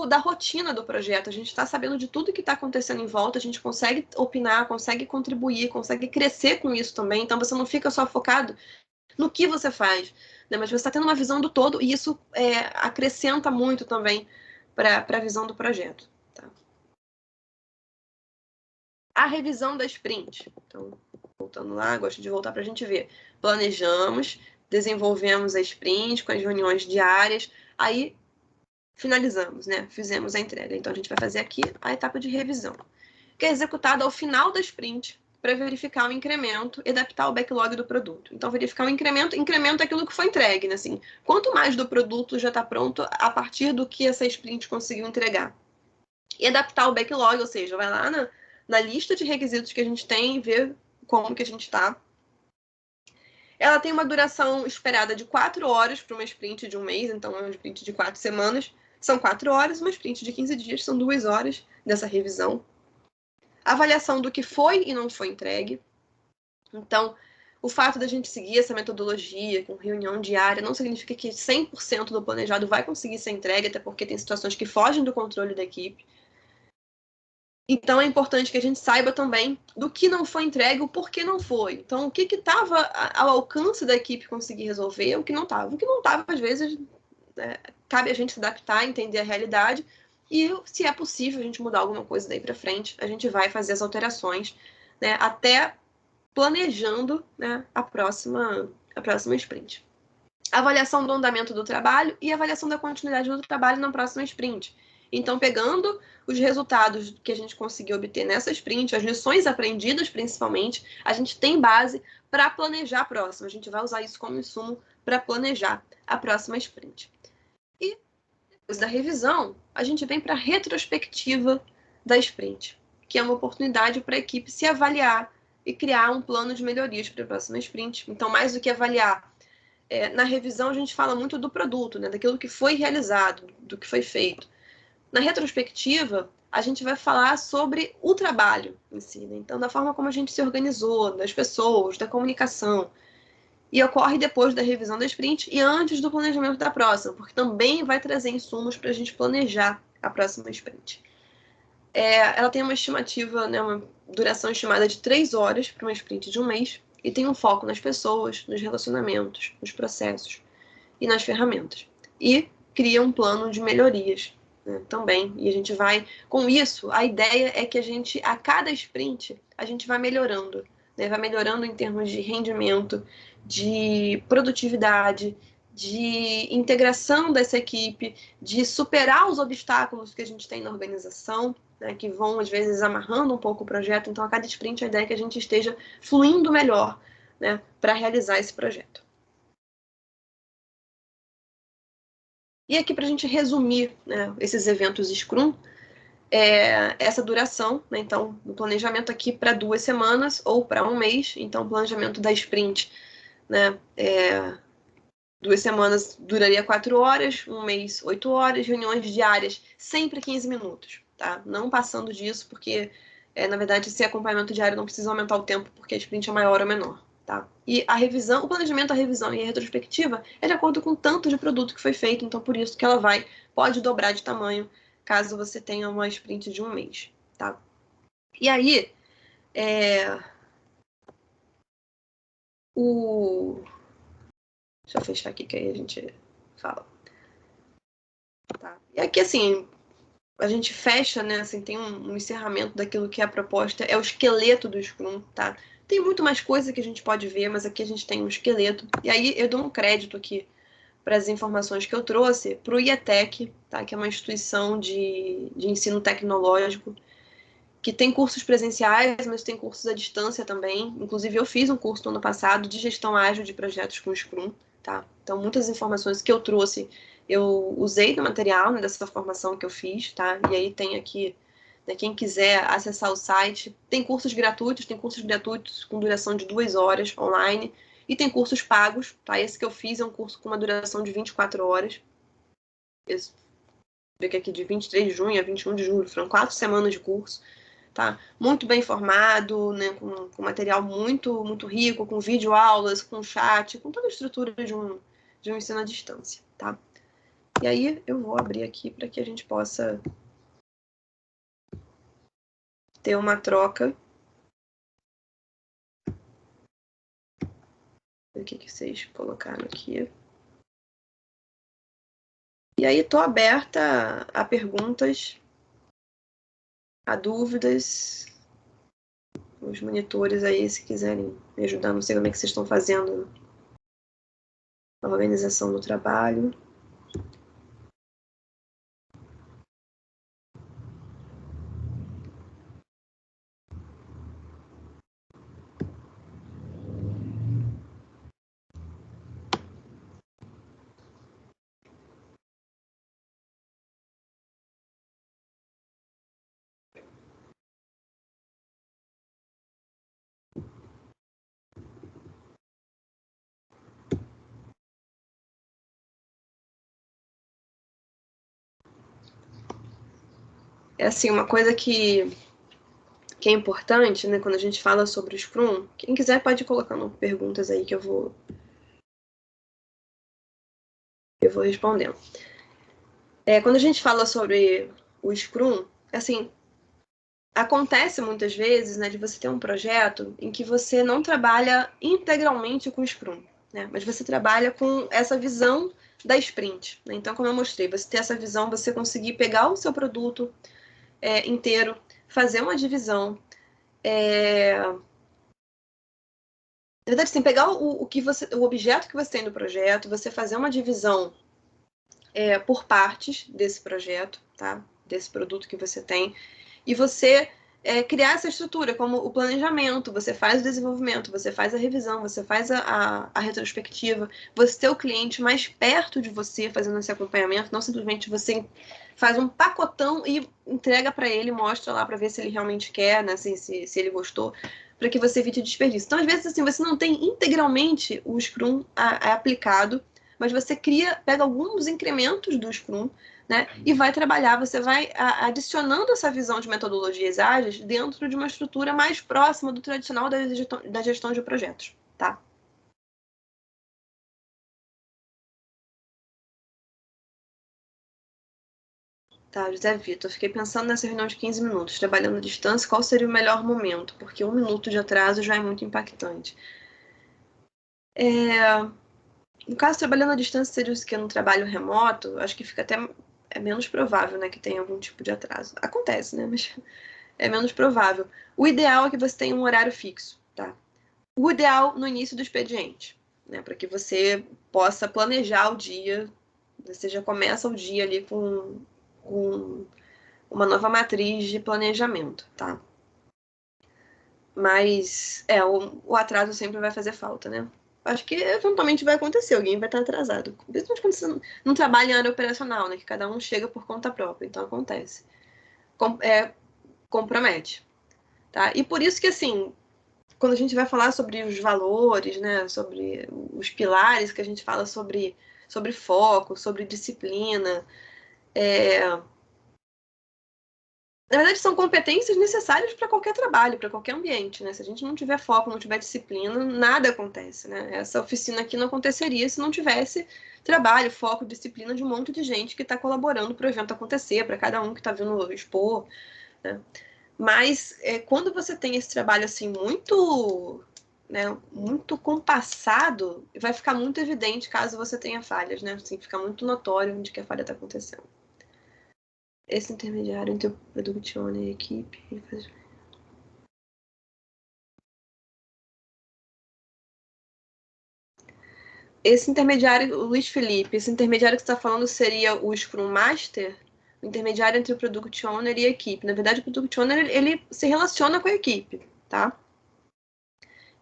da rotina do projeto, a gente está sabendo de tudo que está acontecendo em volta, a gente consegue opinar, consegue contribuir, consegue crescer com isso também, então você não fica só focado no que você faz, né? Mas você está tendo uma visão do todo e isso acrescenta muito também para a visão do projeto. Tá? A revisão da sprint. Então, voltando lá, gosto de voltar para a gente ver. Planejamos, desenvolvemos a sprint com as reuniões diárias, aí finalizamos, né? Fizemos a entrega. Então, a gente vai fazer aqui a etapa de revisão, que é executada ao final da sprint para verificar o incremento e adaptar o backlog do produto. Então, verificar o incremento é aquilo que foi entregue, né? Assim, quanto mais do produto já está pronto a partir do que essa sprint conseguiu entregar. E adaptar o backlog, ou seja, vai lá na lista de requisitos que a gente tem e ver como que a gente está. Ela tem uma duração esperada de 4 horas para uma sprint de um mês, então é uma sprint de 4 semanas. São 4 horas, uma sprint de 15 dias, são 2 horas dessa revisão. Avaliação do que foi e não foi entregue. Então, o fato da gente seguir essa metodologia com reunião diária não significa que 100% do planejado vai conseguir ser entregue, até porque tem situações que fogem do controle da equipe. Então, é importante que a gente saiba também do que não foi entregue, o porquê não foi. Então, o que estava ao alcance da equipe conseguir resolver, o que não estava. O que não estava, às vezes, cabe a gente se adaptar, entender a realidade, e se é possível a gente mudar alguma coisa daí para frente, a gente vai fazer as alterações, né, até planejando, né, a próxima sprint. Avaliação do andamento do trabalho e avaliação da continuidade do trabalho na próxima sprint. Então, pegando os resultados que a gente conseguiu obter nessa sprint, as lições aprendidas principalmente, a gente tem base para planejar a próxima. A gente vai usar isso como insumo para planejar a próxima sprint. E depois da revisão, a gente vem para a retrospectiva da sprint, que é uma oportunidade para a equipe se avaliar e criar um plano de melhorias para a próxima sprint. Então, mais do que avaliar, na revisão a gente fala muito do produto, né, daquilo que foi realizado, do que foi feito. Na retrospectiva, a gente vai falar sobre o trabalho em si, né? Então, da forma como a gente se organizou, das pessoas, da comunicação. E ocorre depois da revisão da sprint e antes do planejamento da próxima, porque também vai trazer insumos para a gente planejar a próxima sprint. Ela tem uma estimativa, né, uma duração estimada de 3 horas para uma sprint de um mês e tem um foco nas pessoas, nos relacionamentos, nos processos e nas ferramentas. E cria um plano de melhorias, né, também. E a gente vai, com isso, a ideia é que a cada sprint, a gente vai melhorando, né, vai melhorando em termos de rendimento, de produtividade, de integração dessa equipe, de superar os obstáculos que a gente tem na organização, né, que vão, às vezes, amarrando um pouco o projeto. Então, a cada sprint, a ideia é que a gente esteja fluindo melhor, né, para realizar esse projeto. E aqui, para a gente resumir, né, esses eventos Scrum, essa duração, né, então, no planejamento aqui para 2 semanas ou para um mês. Então, o planejamento da sprint, né, 2 semanas duraria 4 horas, um mês 8 horas, reuniões diárias sempre 15 minutos, tá? Não passando disso, porque Na verdade, esse acompanhamento diário não precisa aumentar o tempo, porque a sprint é maior ou menor. Tá? E a revisão, o planejamento, a revisão e a retrospectiva é de acordo com o tanto de produto que foi feito, então por isso que ela pode dobrar de tamanho caso você tenha uma sprint de um mês. Tá? E aí, deixa eu fechar aqui que aí a gente fala. Tá? E aqui, assim, a gente fecha, né? Assim, tem um encerramento daquilo que é a proposta, é o esqueleto do Scrum, tá? Tem muito mais coisa que a gente pode ver, mas aqui a gente tem um esqueleto. E aí eu dou um crédito aqui para as informações que eu trouxe para o IETEC, tá? Que é uma instituição de ensino tecnológico que tem cursos presenciais, mas tem cursos à distância também. Inclusive, eu fiz um curso no ano passado de gestão ágil de projetos com Scrum, tá? Então, muitas informações que eu trouxe, eu usei no material, né, dessa formação que eu fiz, tá? E aí tem aqui, né, quem quiser acessar o site, tem cursos gratuitos com duração de 2 horas online, e tem cursos pagos, tá? Esse que eu fiz é um curso com uma duração de 24 horas. Esse, aqui de 23 de junho a 21 de julho, foram 4 semanas de curso. Tá? Muito bem formado, né? com material muito rico, com videoaulas, com chat, com toda a estrutura de um ensino à distância. Tá? E aí eu vou abrir aqui para que a gente possa ter uma troca. O que vocês colocaram aqui. E aí estou aberta a perguntas, a dúvidas. Os monitores aí, se quiserem me ajudar, não sei como é que vocês estão fazendo a organização do trabalho. É assim, uma coisa que é importante, né, quando a gente fala sobre o Scrum, quem quiser pode ir colocando perguntas aí que eu vou respondendo. Quando a gente fala sobre o Scrum, assim, acontece muitas vezes, né, de você ter um projeto em que você não trabalha integralmente com o Scrum, né, mas você trabalha com essa visão da sprint. Né? Então, como eu mostrei, você ter essa visão, você conseguir pegar o seu produto inteiro, fazer uma divisão, na verdade, assim, pegar o objeto que você tem no projeto, você fazer uma divisão por partes desse projeto, tá? Desse produto que você tem, e você criar essa estrutura, como o planejamento, você faz o desenvolvimento, você faz a revisão, você faz a retrospectiva, você ter o cliente mais perto de você fazendo esse acompanhamento, não simplesmente você faz um pacotão e entrega para ele, mostra lá para ver se ele realmente quer, né? Se ele gostou, para que você evite desperdício. Então, às vezes, assim, você não tem integralmente o Scrum aplicado, mas você pega alguns incrementos do Scrum, né, e vai trabalhar, você vai adicionando essa visão de metodologias ágeis dentro de uma estrutura mais próxima do tradicional da gestão de projetos, tá? Tá, José Vitor, fiquei pensando nessa reunião de 15 minutos, trabalhando à distância, qual seria o melhor momento? Porque 1 minuto de atraso já é muito impactante. No caso, trabalhando à distância, seria o que no trabalho remoto, acho que fica até menos provável, né, que tenha algum tipo de atraso. Acontece, né, mas é menos provável. O ideal é que você tenha um horário fixo, tá? O ideal no início do expediente, né, para que você possa planejar o dia, você já começa o dia ali com uma nova matriz de planejamento, tá? Mas o atraso sempre vai fazer falta, né? Acho que eventualmente vai acontecer, alguém vai estar atrasado. Principalmente quando você não trabalha em área operacional, né? Que cada um chega por conta própria, então acontece. Compromete, tá? E por isso que, assim, quando a gente vai falar sobre os valores, né? Sobre os pilares, que a gente fala sobre foco, sobre disciplina, Na verdade, são competências necessárias para qualquer trabalho, para qualquer ambiente, né? Se a gente não tiver foco, não tiver disciplina, nada acontece, né? Essa oficina aqui não aconteceria se não tivesse trabalho, foco, disciplina de um monte de gente que está colaborando para o evento acontecer, para cada um que está vindo expor, né? Mas quando você tem esse trabalho assim muito, né, muito compassado, vai ficar muito evidente caso você tenha falhas, né? Assim, fica muito notório onde que a falha está acontecendo. Esse intermediário entre o product owner e a equipe. Esse intermediário, Luiz Felipe, esse intermediário que você está falando seria o Scrum Master? O intermediário entre o Product Owner e a equipe. Na verdade, o Product Owner, ele se relaciona com a equipe, tá?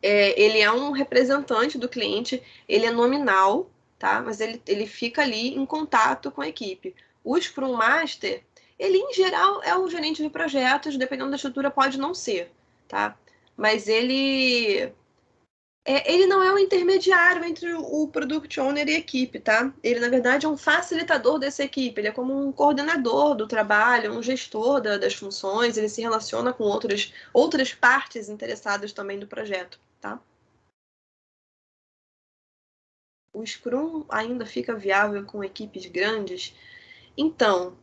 Ele é um representante do cliente, ele é nominal, tá? Mas ele fica ali em contato com a equipe. O Scrum Master, ele em geral é o gerente de projetos, dependendo da estrutura pode não ser, tá? Mas ele não é um intermediário entre o Product Owner e a equipe, tá? Ele, na verdade, é um facilitador dessa equipe. Ele é como um coordenador do trabalho, um gestor das funções. Ele se relaciona com outras partes interessadas também do projeto, tá? O Scrum ainda fica viável com equipes grandes? Então,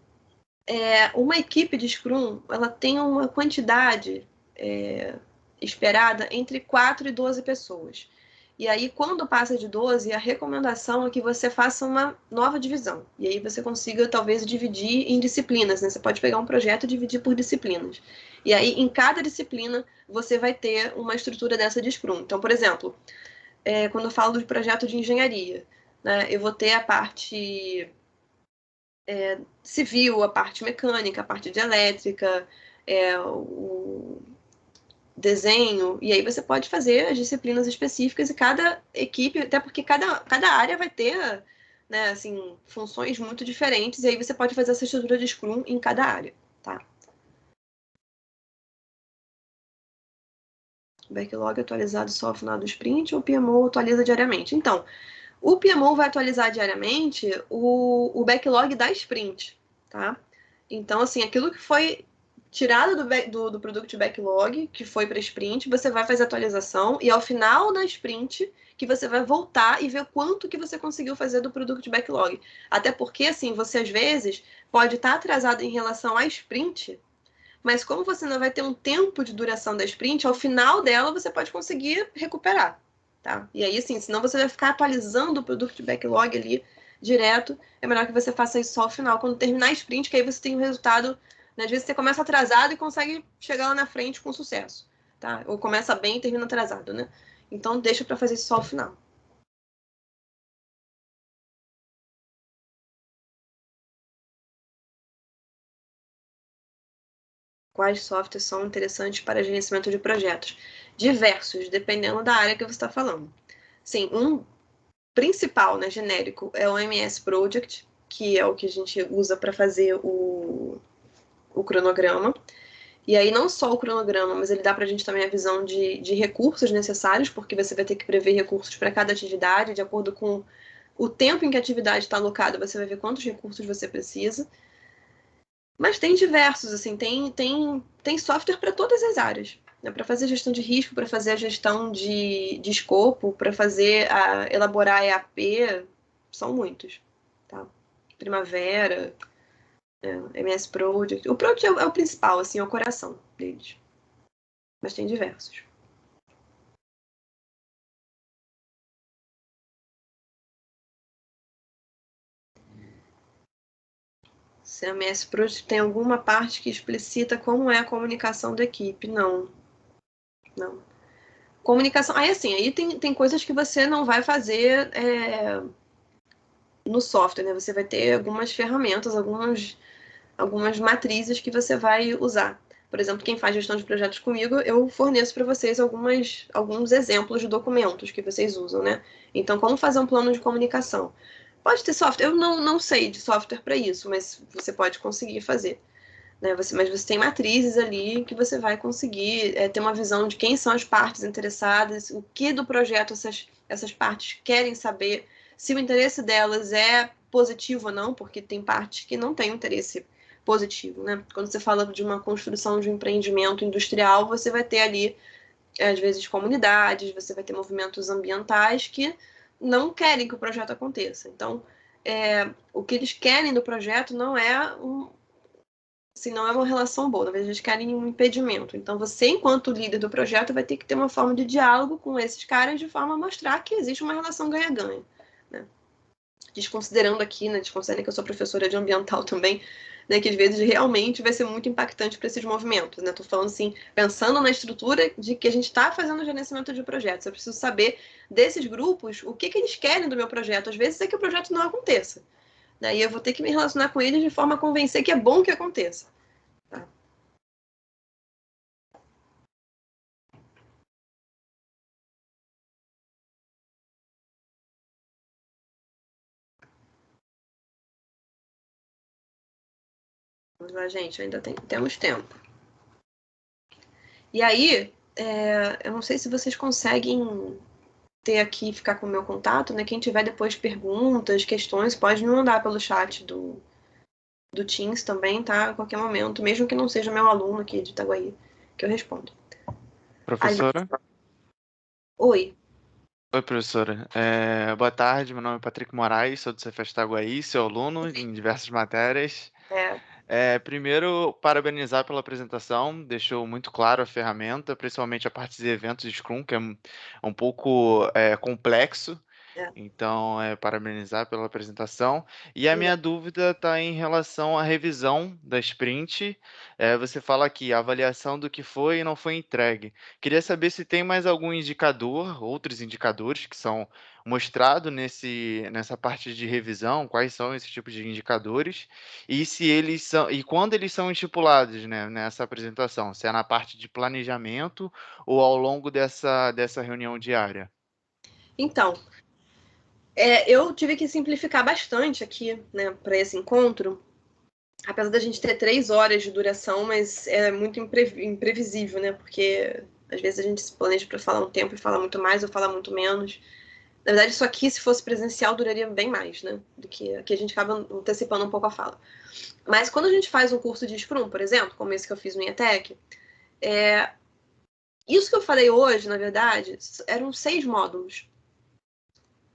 uma equipe de Scrum, ela tem uma quantidade esperada entre 4 e 12 pessoas. E aí, quando passa de 12, a recomendação é que você faça uma nova divisão. E aí você consiga, talvez, dividir em disciplinas, né? Você pode pegar um projeto e dividir por disciplinas. E aí, em cada disciplina, você vai ter uma estrutura dessa de Scrum. Então, por exemplo, quando eu falo de projeto de engenharia, né? Eu vou ter a parte civil, a parte mecânica, a parte de elétrica, o desenho, e aí você pode fazer as disciplinas específicas e cada equipe, até porque cada área vai ter, né, assim, funções muito diferentes, e aí você pode fazer essa estrutura de Scrum em cada área, tá? Backlog atualizado só ao final do sprint ou o PMO atualiza diariamente? Então, o PMO vai atualizar diariamente o backlog da sprint, tá? Então, assim, aquilo que foi tirado do Product Backlog, que foi para sprint, você vai fazer a atualização e ao final da sprint que você vai voltar e ver quanto que você conseguiu fazer do Product Backlog. Até porque, assim, você às vezes pode estar atrasado em relação à sprint, mas como você não vai ter um tempo de duração da sprint, ao final dela você pode conseguir recuperar, tá? E aí, assim, senão você vai ficar atualizando o Product Backlog ali direto. É melhor que você faça isso só ao final, quando terminar a sprint, que aí você tem o resultado. Né? Às vezes você começa atrasado e consegue chegar lá na frente com sucesso, tá? Ou começa bem e termina atrasado, né? Então deixa para fazer isso só ao final. Quais softwares são interessantes para gerenciamento de projetos? Diversos, dependendo da área que você está falando. Sim, um principal, né, genérico, é o MS Project, que é o que a gente usa para fazer o cronograma. E aí, não só o cronograma, mas ele dá para a gente também a visão de recursos necessários, porque você vai ter que prever recursos para cada atividade, de acordo com o tempo em que a atividade está alocada, você vai ver quantos recursos você precisa. Mas tem diversos, assim, tem software para todas as áreas. Né? Para fazer gestão de risco, para fazer a gestão de escopo, para elaborar EAP, são muitos. Tá? Primavera, MS Project. O Project é o principal, assim, é o coração deles. Mas tem diversos. Se a MS Project tem alguma parte que explicita como é a comunicação da equipe? Não, não. Comunicação. Aí, assim, aí tem coisas que você não vai fazer no software, né? Você vai ter algumas ferramentas, algumas matrizes que você vai usar. Por exemplo, quem faz gestão de projetos comigo, eu forneço para vocês alguns exemplos de documentos que vocês usam, né? Então, como fazer um plano de comunicação? Pode ter software, eu não sei de software para isso, mas você pode conseguir fazer. Né? Mas você tem matrizes ali que você vai conseguir ter uma visão de quem são as partes interessadas, o que do projeto essas partes querem saber, se o interesse delas é positivo ou não, porque tem partes que não têm interesse positivo, né? Quando você fala de uma construção de um empreendimento industrial, você vai ter ali, às vezes, comunidades, você vai ter movimentos ambientais que não querem que o projeto aconteça. Então, o que eles querem do projeto não é não é uma relação boa, na verdade eles querem um impedimento. Então você, enquanto líder do projeto, vai ter que ter uma forma de diálogo com esses caras de forma a mostrar que existe uma relação ganha-ganha, né? Desconsiderando aqui, né, desconsiderando que eu sou professora de ambiental também, né, que às vezes realmente vai ser muito impactante para esses movimentos, né? Tô falando assim, pensando na estrutura de que a gente está fazendo o gerenciamento de projetos. Eu preciso saber desses grupos o que eles querem do meu projeto. Às vezes é que o projeto não aconteça. Daí eu vou ter que me relacionar com eles de forma a convencer que é bom que aconteça. Tá? Vamos lá, gente, ainda temos tempo. E aí, eu não sei se vocês conseguem ter aqui, ficar com o meu contato, né? Quem tiver depois perguntas, questões, pode me mandar pelo chat do Teams também, tá? A qualquer momento, mesmo que não seja meu aluno aqui de Itaguaí, que eu respondo. Professora? Oi. Oi, professora. Boa tarde, meu nome é Patrick Moraes, sou do Cefes Itaguaí, seu aluno em diversas matérias. Primeiro, parabenizar pela apresentação, deixou muito claro a ferramenta, principalmente a parte de eventos de Scrum, que é um pouco complexo. Então, parabenizar pela apresentação. E a minha dúvida está em relação à revisão da sprint. Você fala aqui, a avaliação do que foi e não foi entregue. Queria saber se tem mais algum indicador, outros indicadores que são mostrados nessa parte de revisão, quais são esses tipos de indicadores, e se eles são, e quando eles são estipulados, né, nessa apresentação, se é na parte de planejamento ou ao longo dessa reunião diária. Então, eu tive que simplificar bastante aqui, né, para esse encontro, apesar da gente ter 3 horas de duração, mas é muito imprevisível, né, porque às vezes a gente se planeja para falar um tempo e fala muito mais ou fala muito menos. Na verdade, isso aqui, se fosse presencial, duraria bem mais, né, do que aqui a gente acaba antecipando um pouco a fala. Mas quando a gente faz um curso de Scrum, por exemplo, como esse que eu fiz no IETEC, isso que eu falei hoje, na verdade, eram 6 módulos.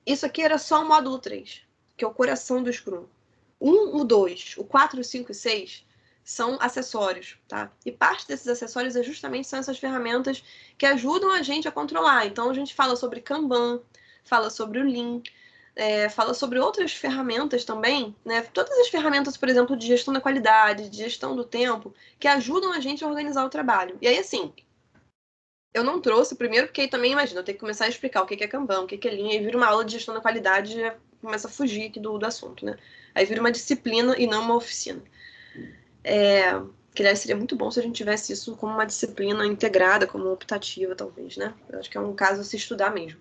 Isso aqui era só o módulo 3, que é o coração do Scrum. O 2, o 4, o 5 e 6 são acessórios, tá? E parte desses acessórios justamente são essas ferramentas que ajudam a gente a controlar. Então a gente fala sobre Kanban, fala sobre o Lean, fala sobre outras ferramentas também, né? Todas as ferramentas, por exemplo, de gestão da qualidade, de gestão do tempo, que ajudam a gente a organizar o trabalho. E aí, assim, eu não trouxe primeiro, porque aí também, imagina, eu tenho que começar a explicar o que é Kanban, o que é Lean, e vira uma aula de gestão da qualidade e já começa a fugir aqui do assunto, né? Aí vira uma disciplina e não uma oficina. Que aliás seria muito bom se a gente tivesse isso como uma disciplina integrada, como optativa, talvez, né? Eu acho que é um caso a se estudar mesmo.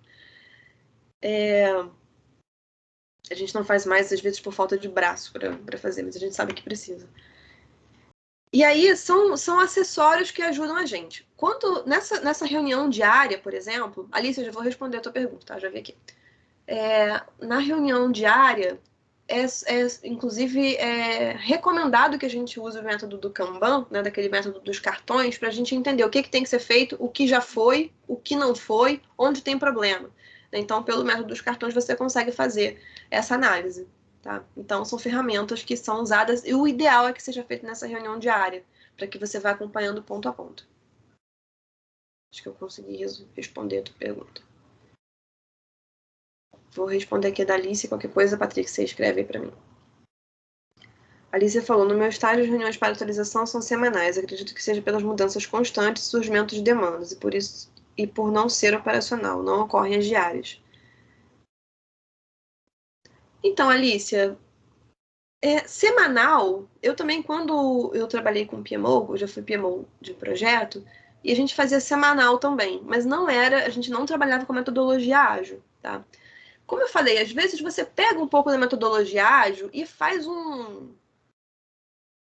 A gente não faz mais, às vezes, por falta de braço para fazer, mas a gente sabe que precisa. E aí são acessórios que ajudam a gente. Quando nessa reunião diária, por exemplo, Alice, eu já vou responder a tua pergunta, tá? Já vi aqui. Na reunião diária, inclusive recomendado que a gente use o método do Kanban, né, daquele método dos cartões, para a gente entender o que tem que ser feito, o que já foi, o que não foi, onde tem problema. Então, pelo método dos cartões, você consegue fazer essa análise. Tá? Então, são ferramentas que são usadas, e o ideal é que seja feito nessa reunião diária, para que você vá acompanhando ponto a ponto. Acho que eu consegui responder a tua pergunta. Vou responder aqui da Alice, qualquer coisa, Patrick, você escreve aí para mim. A Alice falou, no meu estágio, as reuniões para atualização são semanais. Acredito que seja pelas mudanças constantes e surgimento de demandas, e por não ser operacional, não ocorrem as diárias. Então, Alicia, semanal, eu também, quando eu trabalhei com PMO, eu já fui PMO de projeto, e a gente fazia semanal também, mas a gente não trabalhava com metodologia ágil, tá? Como eu falei, às vezes você pega um pouco da metodologia ágil e faz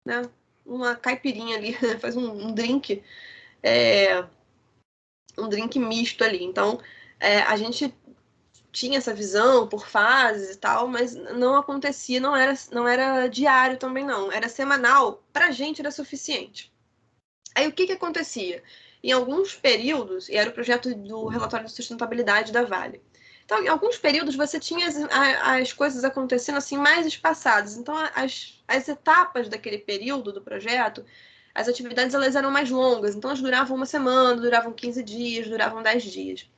né, uma caipirinha ali, faz um drink, um drink misto ali. Então, a gente tinha essa visão por fases e tal, mas não acontecia, não era diário também não, era semanal, pra gente era suficiente. Aí o que acontecia? Em alguns períodos, e era o projeto do relatório de sustentabilidade da Vale, então em alguns períodos você tinha as coisas acontecendo assim mais espaçadas, então as etapas daquele período do projeto, as atividades elas eram mais longas, então elas duravam uma semana, duravam 15 dias, duravam 10 dias.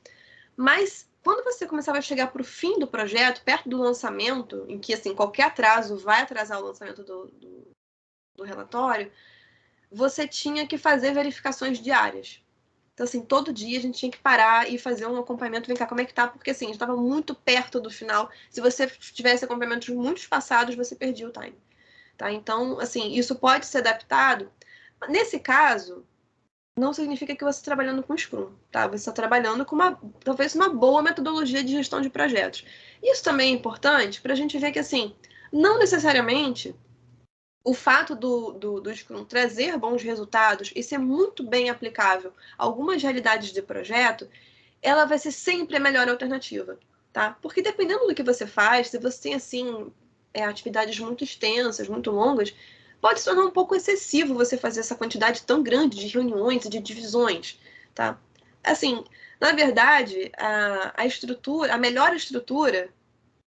Mas quando você começava a chegar para o fim do projeto, perto do lançamento, em que assim, qualquer atraso vai atrasar o lançamento do relatório, você tinha que fazer verificações diárias. Então, assim, todo dia a gente tinha que parar e fazer um acompanhamento, vem cá, como é que tá? Porque, assim, a gente estava muito perto do final. Se você tivesse acompanhamentos muito espaçados, você perdia o time. Tá? Então, assim, isso pode ser adaptado. Nesse caso, não significa que você está trabalhando com Scrum, tá? Você está trabalhando com talvez uma boa metodologia de gestão de projetos. Isso também é importante para a gente ver que, assim, não necessariamente o fato do Scrum trazer bons resultados e ser muito bem aplicável a algumas realidades de projeto, ela vai ser sempre a melhor alternativa, tá? Porque dependendo do que você faz, se você tem, assim, atividades muito extensas, muito longas, pode se tornar um pouco excessivo você fazer essa quantidade tão grande de reuniões e de divisões, tá? Assim, na verdade, a melhor estrutura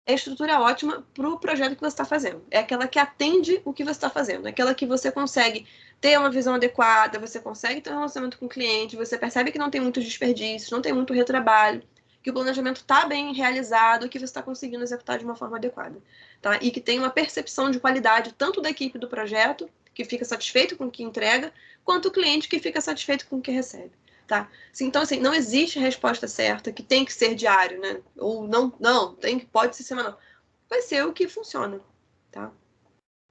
é a estrutura ótima para o projeto que você está fazendo. É aquela que atende o que você está fazendo. É aquela que você consegue ter uma visão adequada, você consegue ter um relacionamento com o cliente, você percebe que não tem muitos desperdícios, não tem muito retrabalho, que o planejamento está bem realizado, que você está conseguindo executar de uma forma adequada. Tá? E que tem uma percepção de qualidade tanto da equipe do projeto, que fica satisfeito com o que entrega, quanto o cliente que fica satisfeito com o que recebe. Tá? Então, assim, não existe resposta certa que tem que ser diário, né? Ou não, pode ser semanal. Vai ser o que funciona, tá?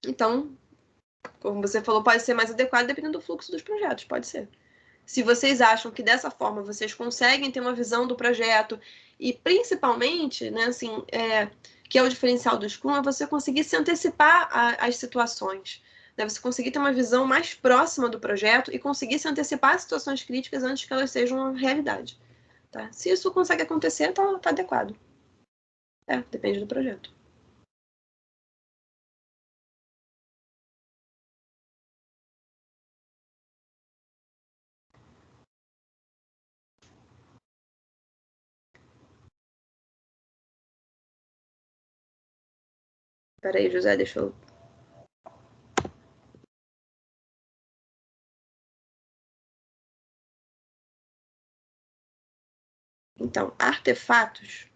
Então, como você falou, pode ser mais adequado dependendo do fluxo dos projetos, pode ser. Se vocês acham que dessa forma vocês conseguem ter uma visão do projeto e principalmente, né, assim, que é o diferencial do Scrum, é você conseguir se antecipar às situações. Né? Você conseguir ter uma visão mais próxima do projeto e conseguir se antecipar às situações críticas antes que elas sejam uma realidade. Tá? Se isso consegue acontecer, tá adequado. Depende do projeto. Peraí, José, deixa eu... Então, artefatos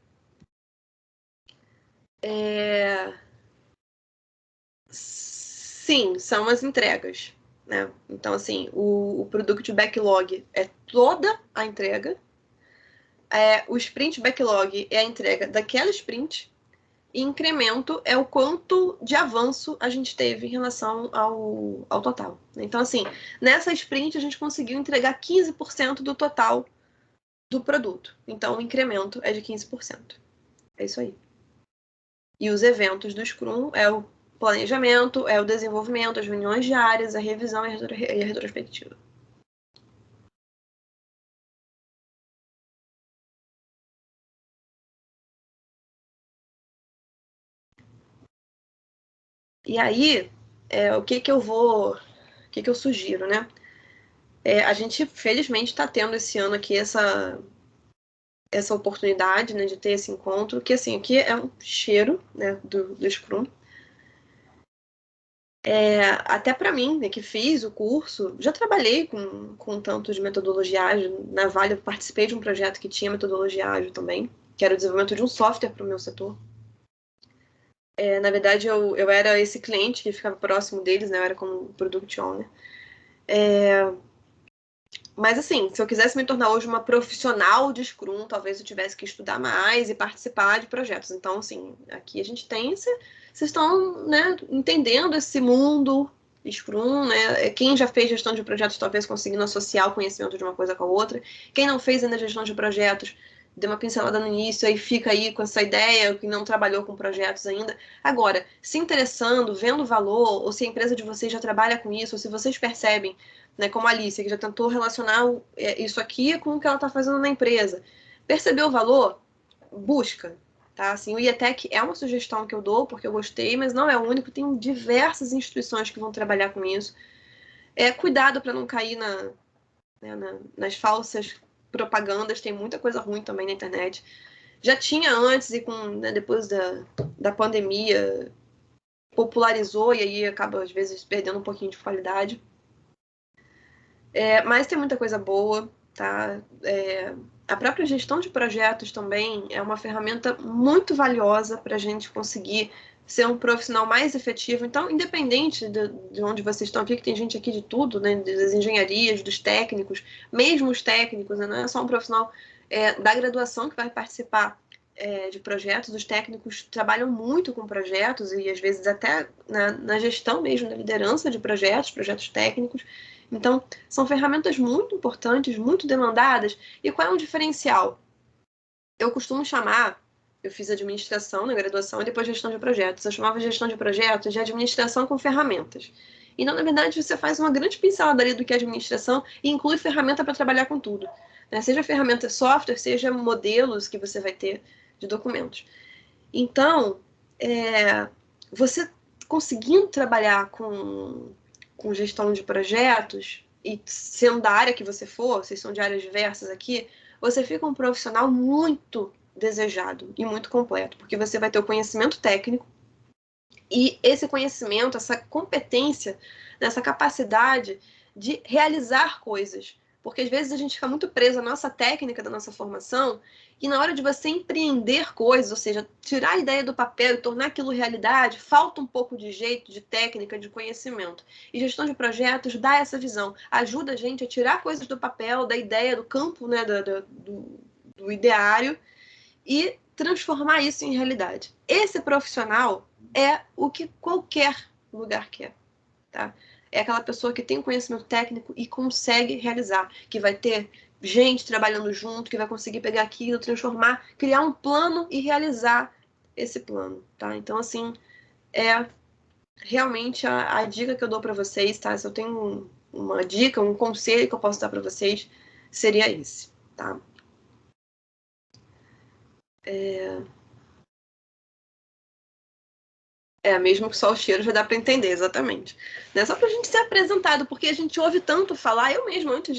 sim, são as entregas. Né? Então, assim, o Product Backlog é toda a entrega. O Sprint Backlog é a entrega daquela sprint. E incremento é o quanto de avanço a gente teve em relação ao total. Então, assim, nessa sprint a gente conseguiu entregar 15% do total do produto. Então, o incremento é de 15%. É isso aí. E os eventos do Scrum é o planejamento, é o desenvolvimento, as reuniões diárias, a revisão e a retrospectiva. E aí, o que eu sugiro, né? A gente, felizmente, está tendo esse ano aqui essa oportunidade, né, de ter esse encontro, que, assim, aqui é um cheiro, né, do Scrum. Até para mim, né, que fiz o curso, já trabalhei com tanto de metodologia ágil. Na Vale, eu participei de um projeto que tinha metodologia ágil também, que era o desenvolvimento de um software para o meu setor. Na verdade, eu era esse cliente que ficava próximo deles, né? Eu era como Product Owner. Mas, assim, se eu quisesse me tornar hoje uma profissional de Scrum, talvez eu tivesse que estudar mais e participar de projetos. Então, assim, aqui a gente tem vocês estão, né, entendendo esse mundo Scrum, né? Quem já fez gestão de projetos talvez conseguindo associar o conhecimento de uma coisa com a outra. Quem não fez ainda gestão de projetos, deu uma pincelada no início, aí fica aí com essa ideia, que não trabalhou com projetos ainda. Agora, se interessando, vendo valor, ou se a empresa de vocês já trabalha com isso, ou se vocês percebem, né, como a Alice, que já tentou relacionar isso aqui com o que ela está fazendo na empresa, percebeu o valor? busca, tá? Assim, o IETEC é uma sugestão que eu dou porque eu gostei, mas não é o único, tem diversas instituições que vão trabalhar com isso. Cuidado para não cair nas falsas propagandas, tem muita coisa ruim também na internet. Já tinha antes e depois da pandemia popularizou e aí acaba às vezes perdendo um pouquinho de qualidade. Mas tem muita coisa boa, tá? A própria gestão de projetos também é uma ferramenta muito valiosa para a gente conseguir ser um profissional mais efetivo. Então, independente de onde vocês estão aqui, que tem gente aqui de tudo, né? Das engenharias, dos técnicos, mesmo os técnicos, né? Não é só um profissional da graduação que vai participar de projetos. Os técnicos trabalham muito com projetos e às vezes até na gestão mesmo, na liderança de projetos técnicos. Então, são ferramentas muito importantes, muito demandadas. E qual é o diferencial? Eu costumo chamar, eu fiz administração na graduação e depois gestão de projetos. Eu chamava gestão de projetos de administração com ferramentas. Então, na verdade, você faz uma grande pincelada ali do que é administração e inclui ferramenta para trabalhar com tudo. Né? Seja ferramenta software, seja modelos que você vai ter de documentos. Então, você conseguindo trabalhar com gestão de projetos, e sendo da área que você for, vocês são de áreas diversas aqui, você fica um profissional muito desejado e muito completo, porque você vai ter o conhecimento técnico e esse conhecimento, essa competência, essa capacidade de realizar coisas. Porque às vezes a gente fica muito preso à nossa técnica da nossa formação e na hora de você empreender coisas, ou seja, tirar a ideia do papel e tornar aquilo realidade, falta um pouco de jeito, de técnica, de conhecimento. E gestão de projetos dá essa visão, ajuda a gente a tirar coisas do papel, da ideia, do campo, né, do ideário e transformar isso em realidade. Esse profissional é o que qualquer lugar quer, tá? É aquela pessoa que tem conhecimento técnico e consegue realizar, que vai ter gente trabalhando junto, que vai conseguir pegar aquilo, transformar, criar um plano e realizar esse plano, tá? Então, assim, realmente a dica que eu dou para vocês, tá? Se eu tenho uma dica, um conselho que eu posso dar para vocês, seria esse, tá? Mesmo que só o cheiro já dá para entender, exatamente. Não é só para a gente ser apresentado, porque a gente ouve tanto falar. Eu mesmo, antes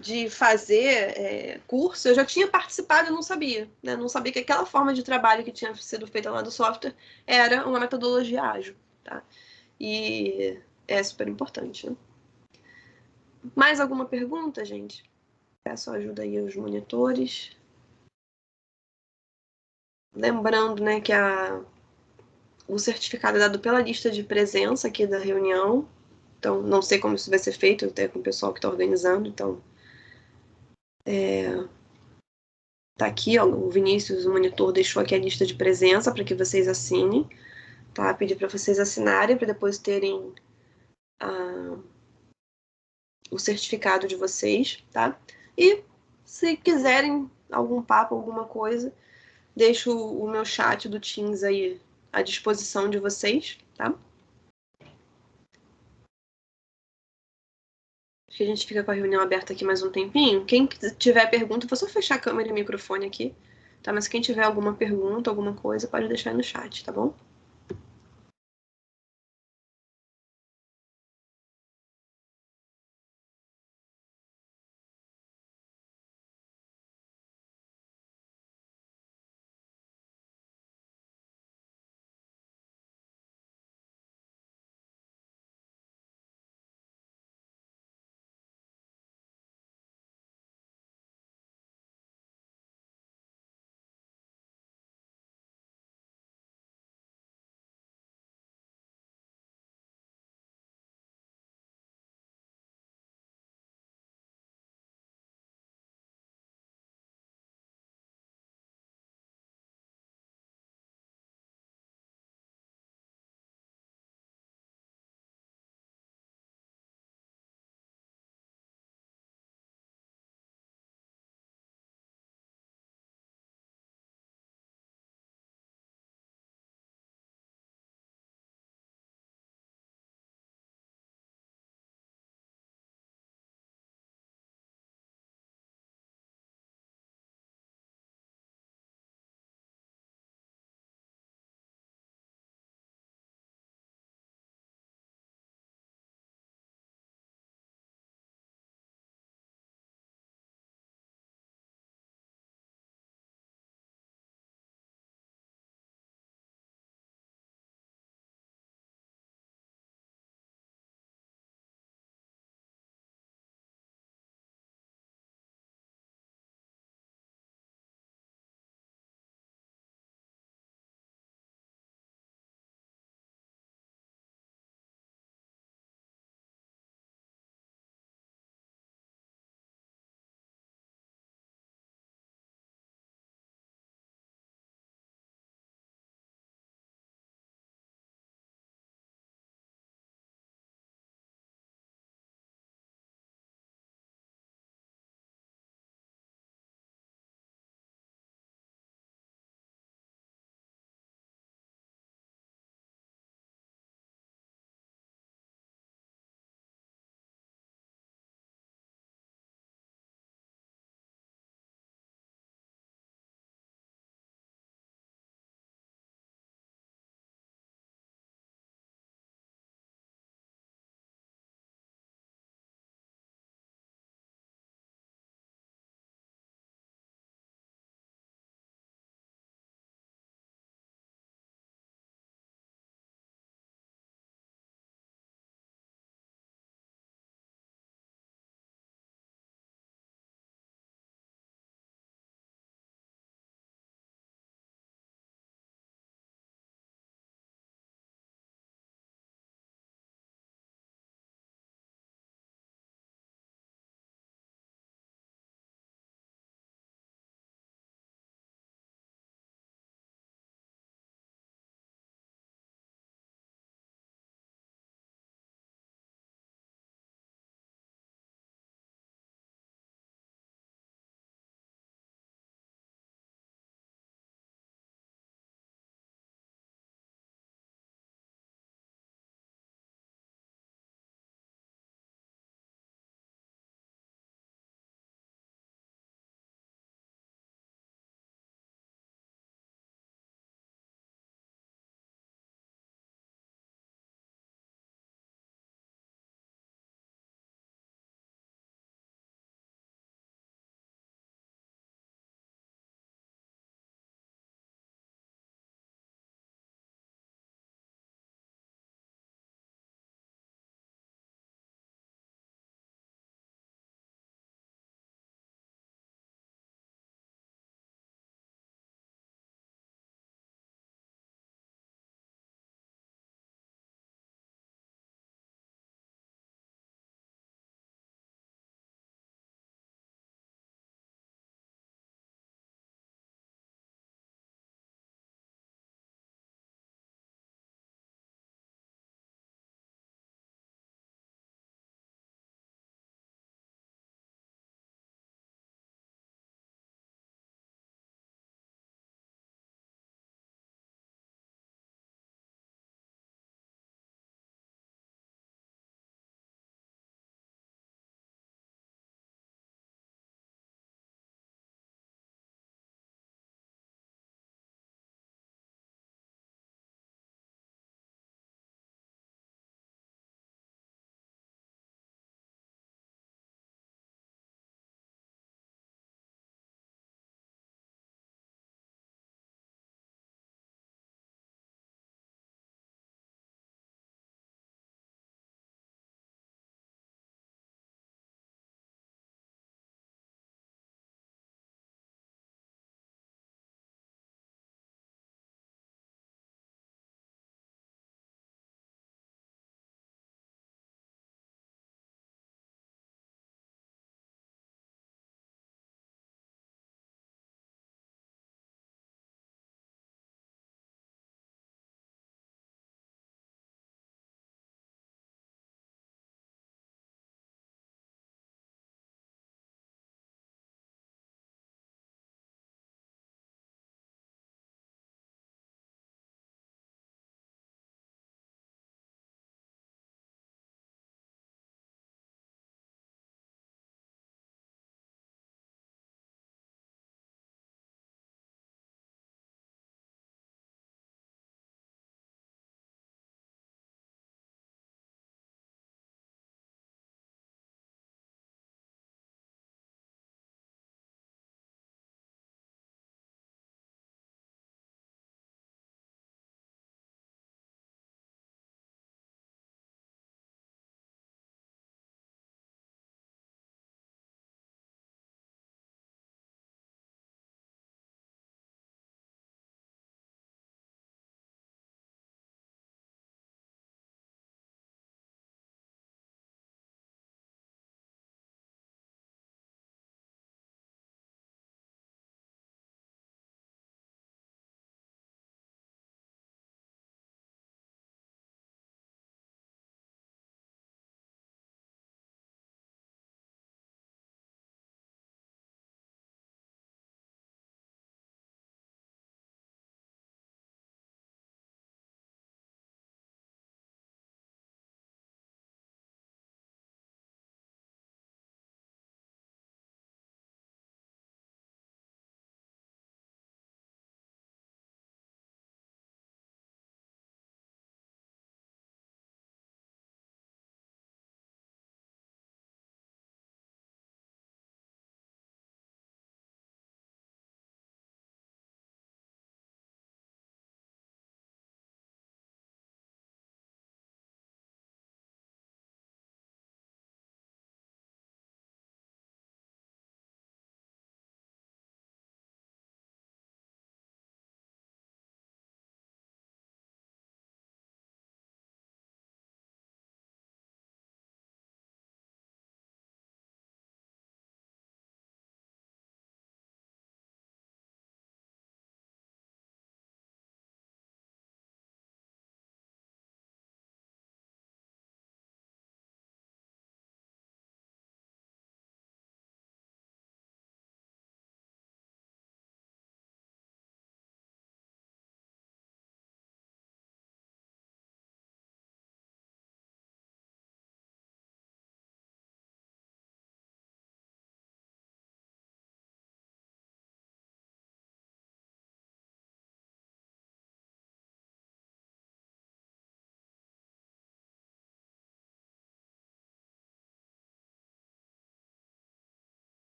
de fazer curso, eu já tinha participado e não sabia. Né? Não sabia que aquela forma de trabalho que tinha sido feita lá do software era uma metodologia ágil. Tá? E é super importante. Né? Mais alguma pergunta, gente? Peço ajuda aí aos monitores. Lembrando, né, que o certificado é dado pela lista de presença aqui da reunião. Então, não sei como isso vai ser feito, até com o pessoal que está organizando. Então, tá aqui, ó, o Vinícius, o monitor, deixou aqui a lista de presença para que vocês assinem. Tá? Pedir para vocês assinarem para depois terem o certificado de vocês, tá? E se quiserem algum papo, alguma coisa, deixo o meu chat do Teams aí à disposição de vocês, tá? Acho que a gente fica com a reunião aberta aqui mais um tempinho. Quem tiver pergunta, vou só fechar a câmera e o microfone aqui, tá? Mas quem tiver alguma pergunta, alguma coisa, pode deixar aí no chat, tá bom?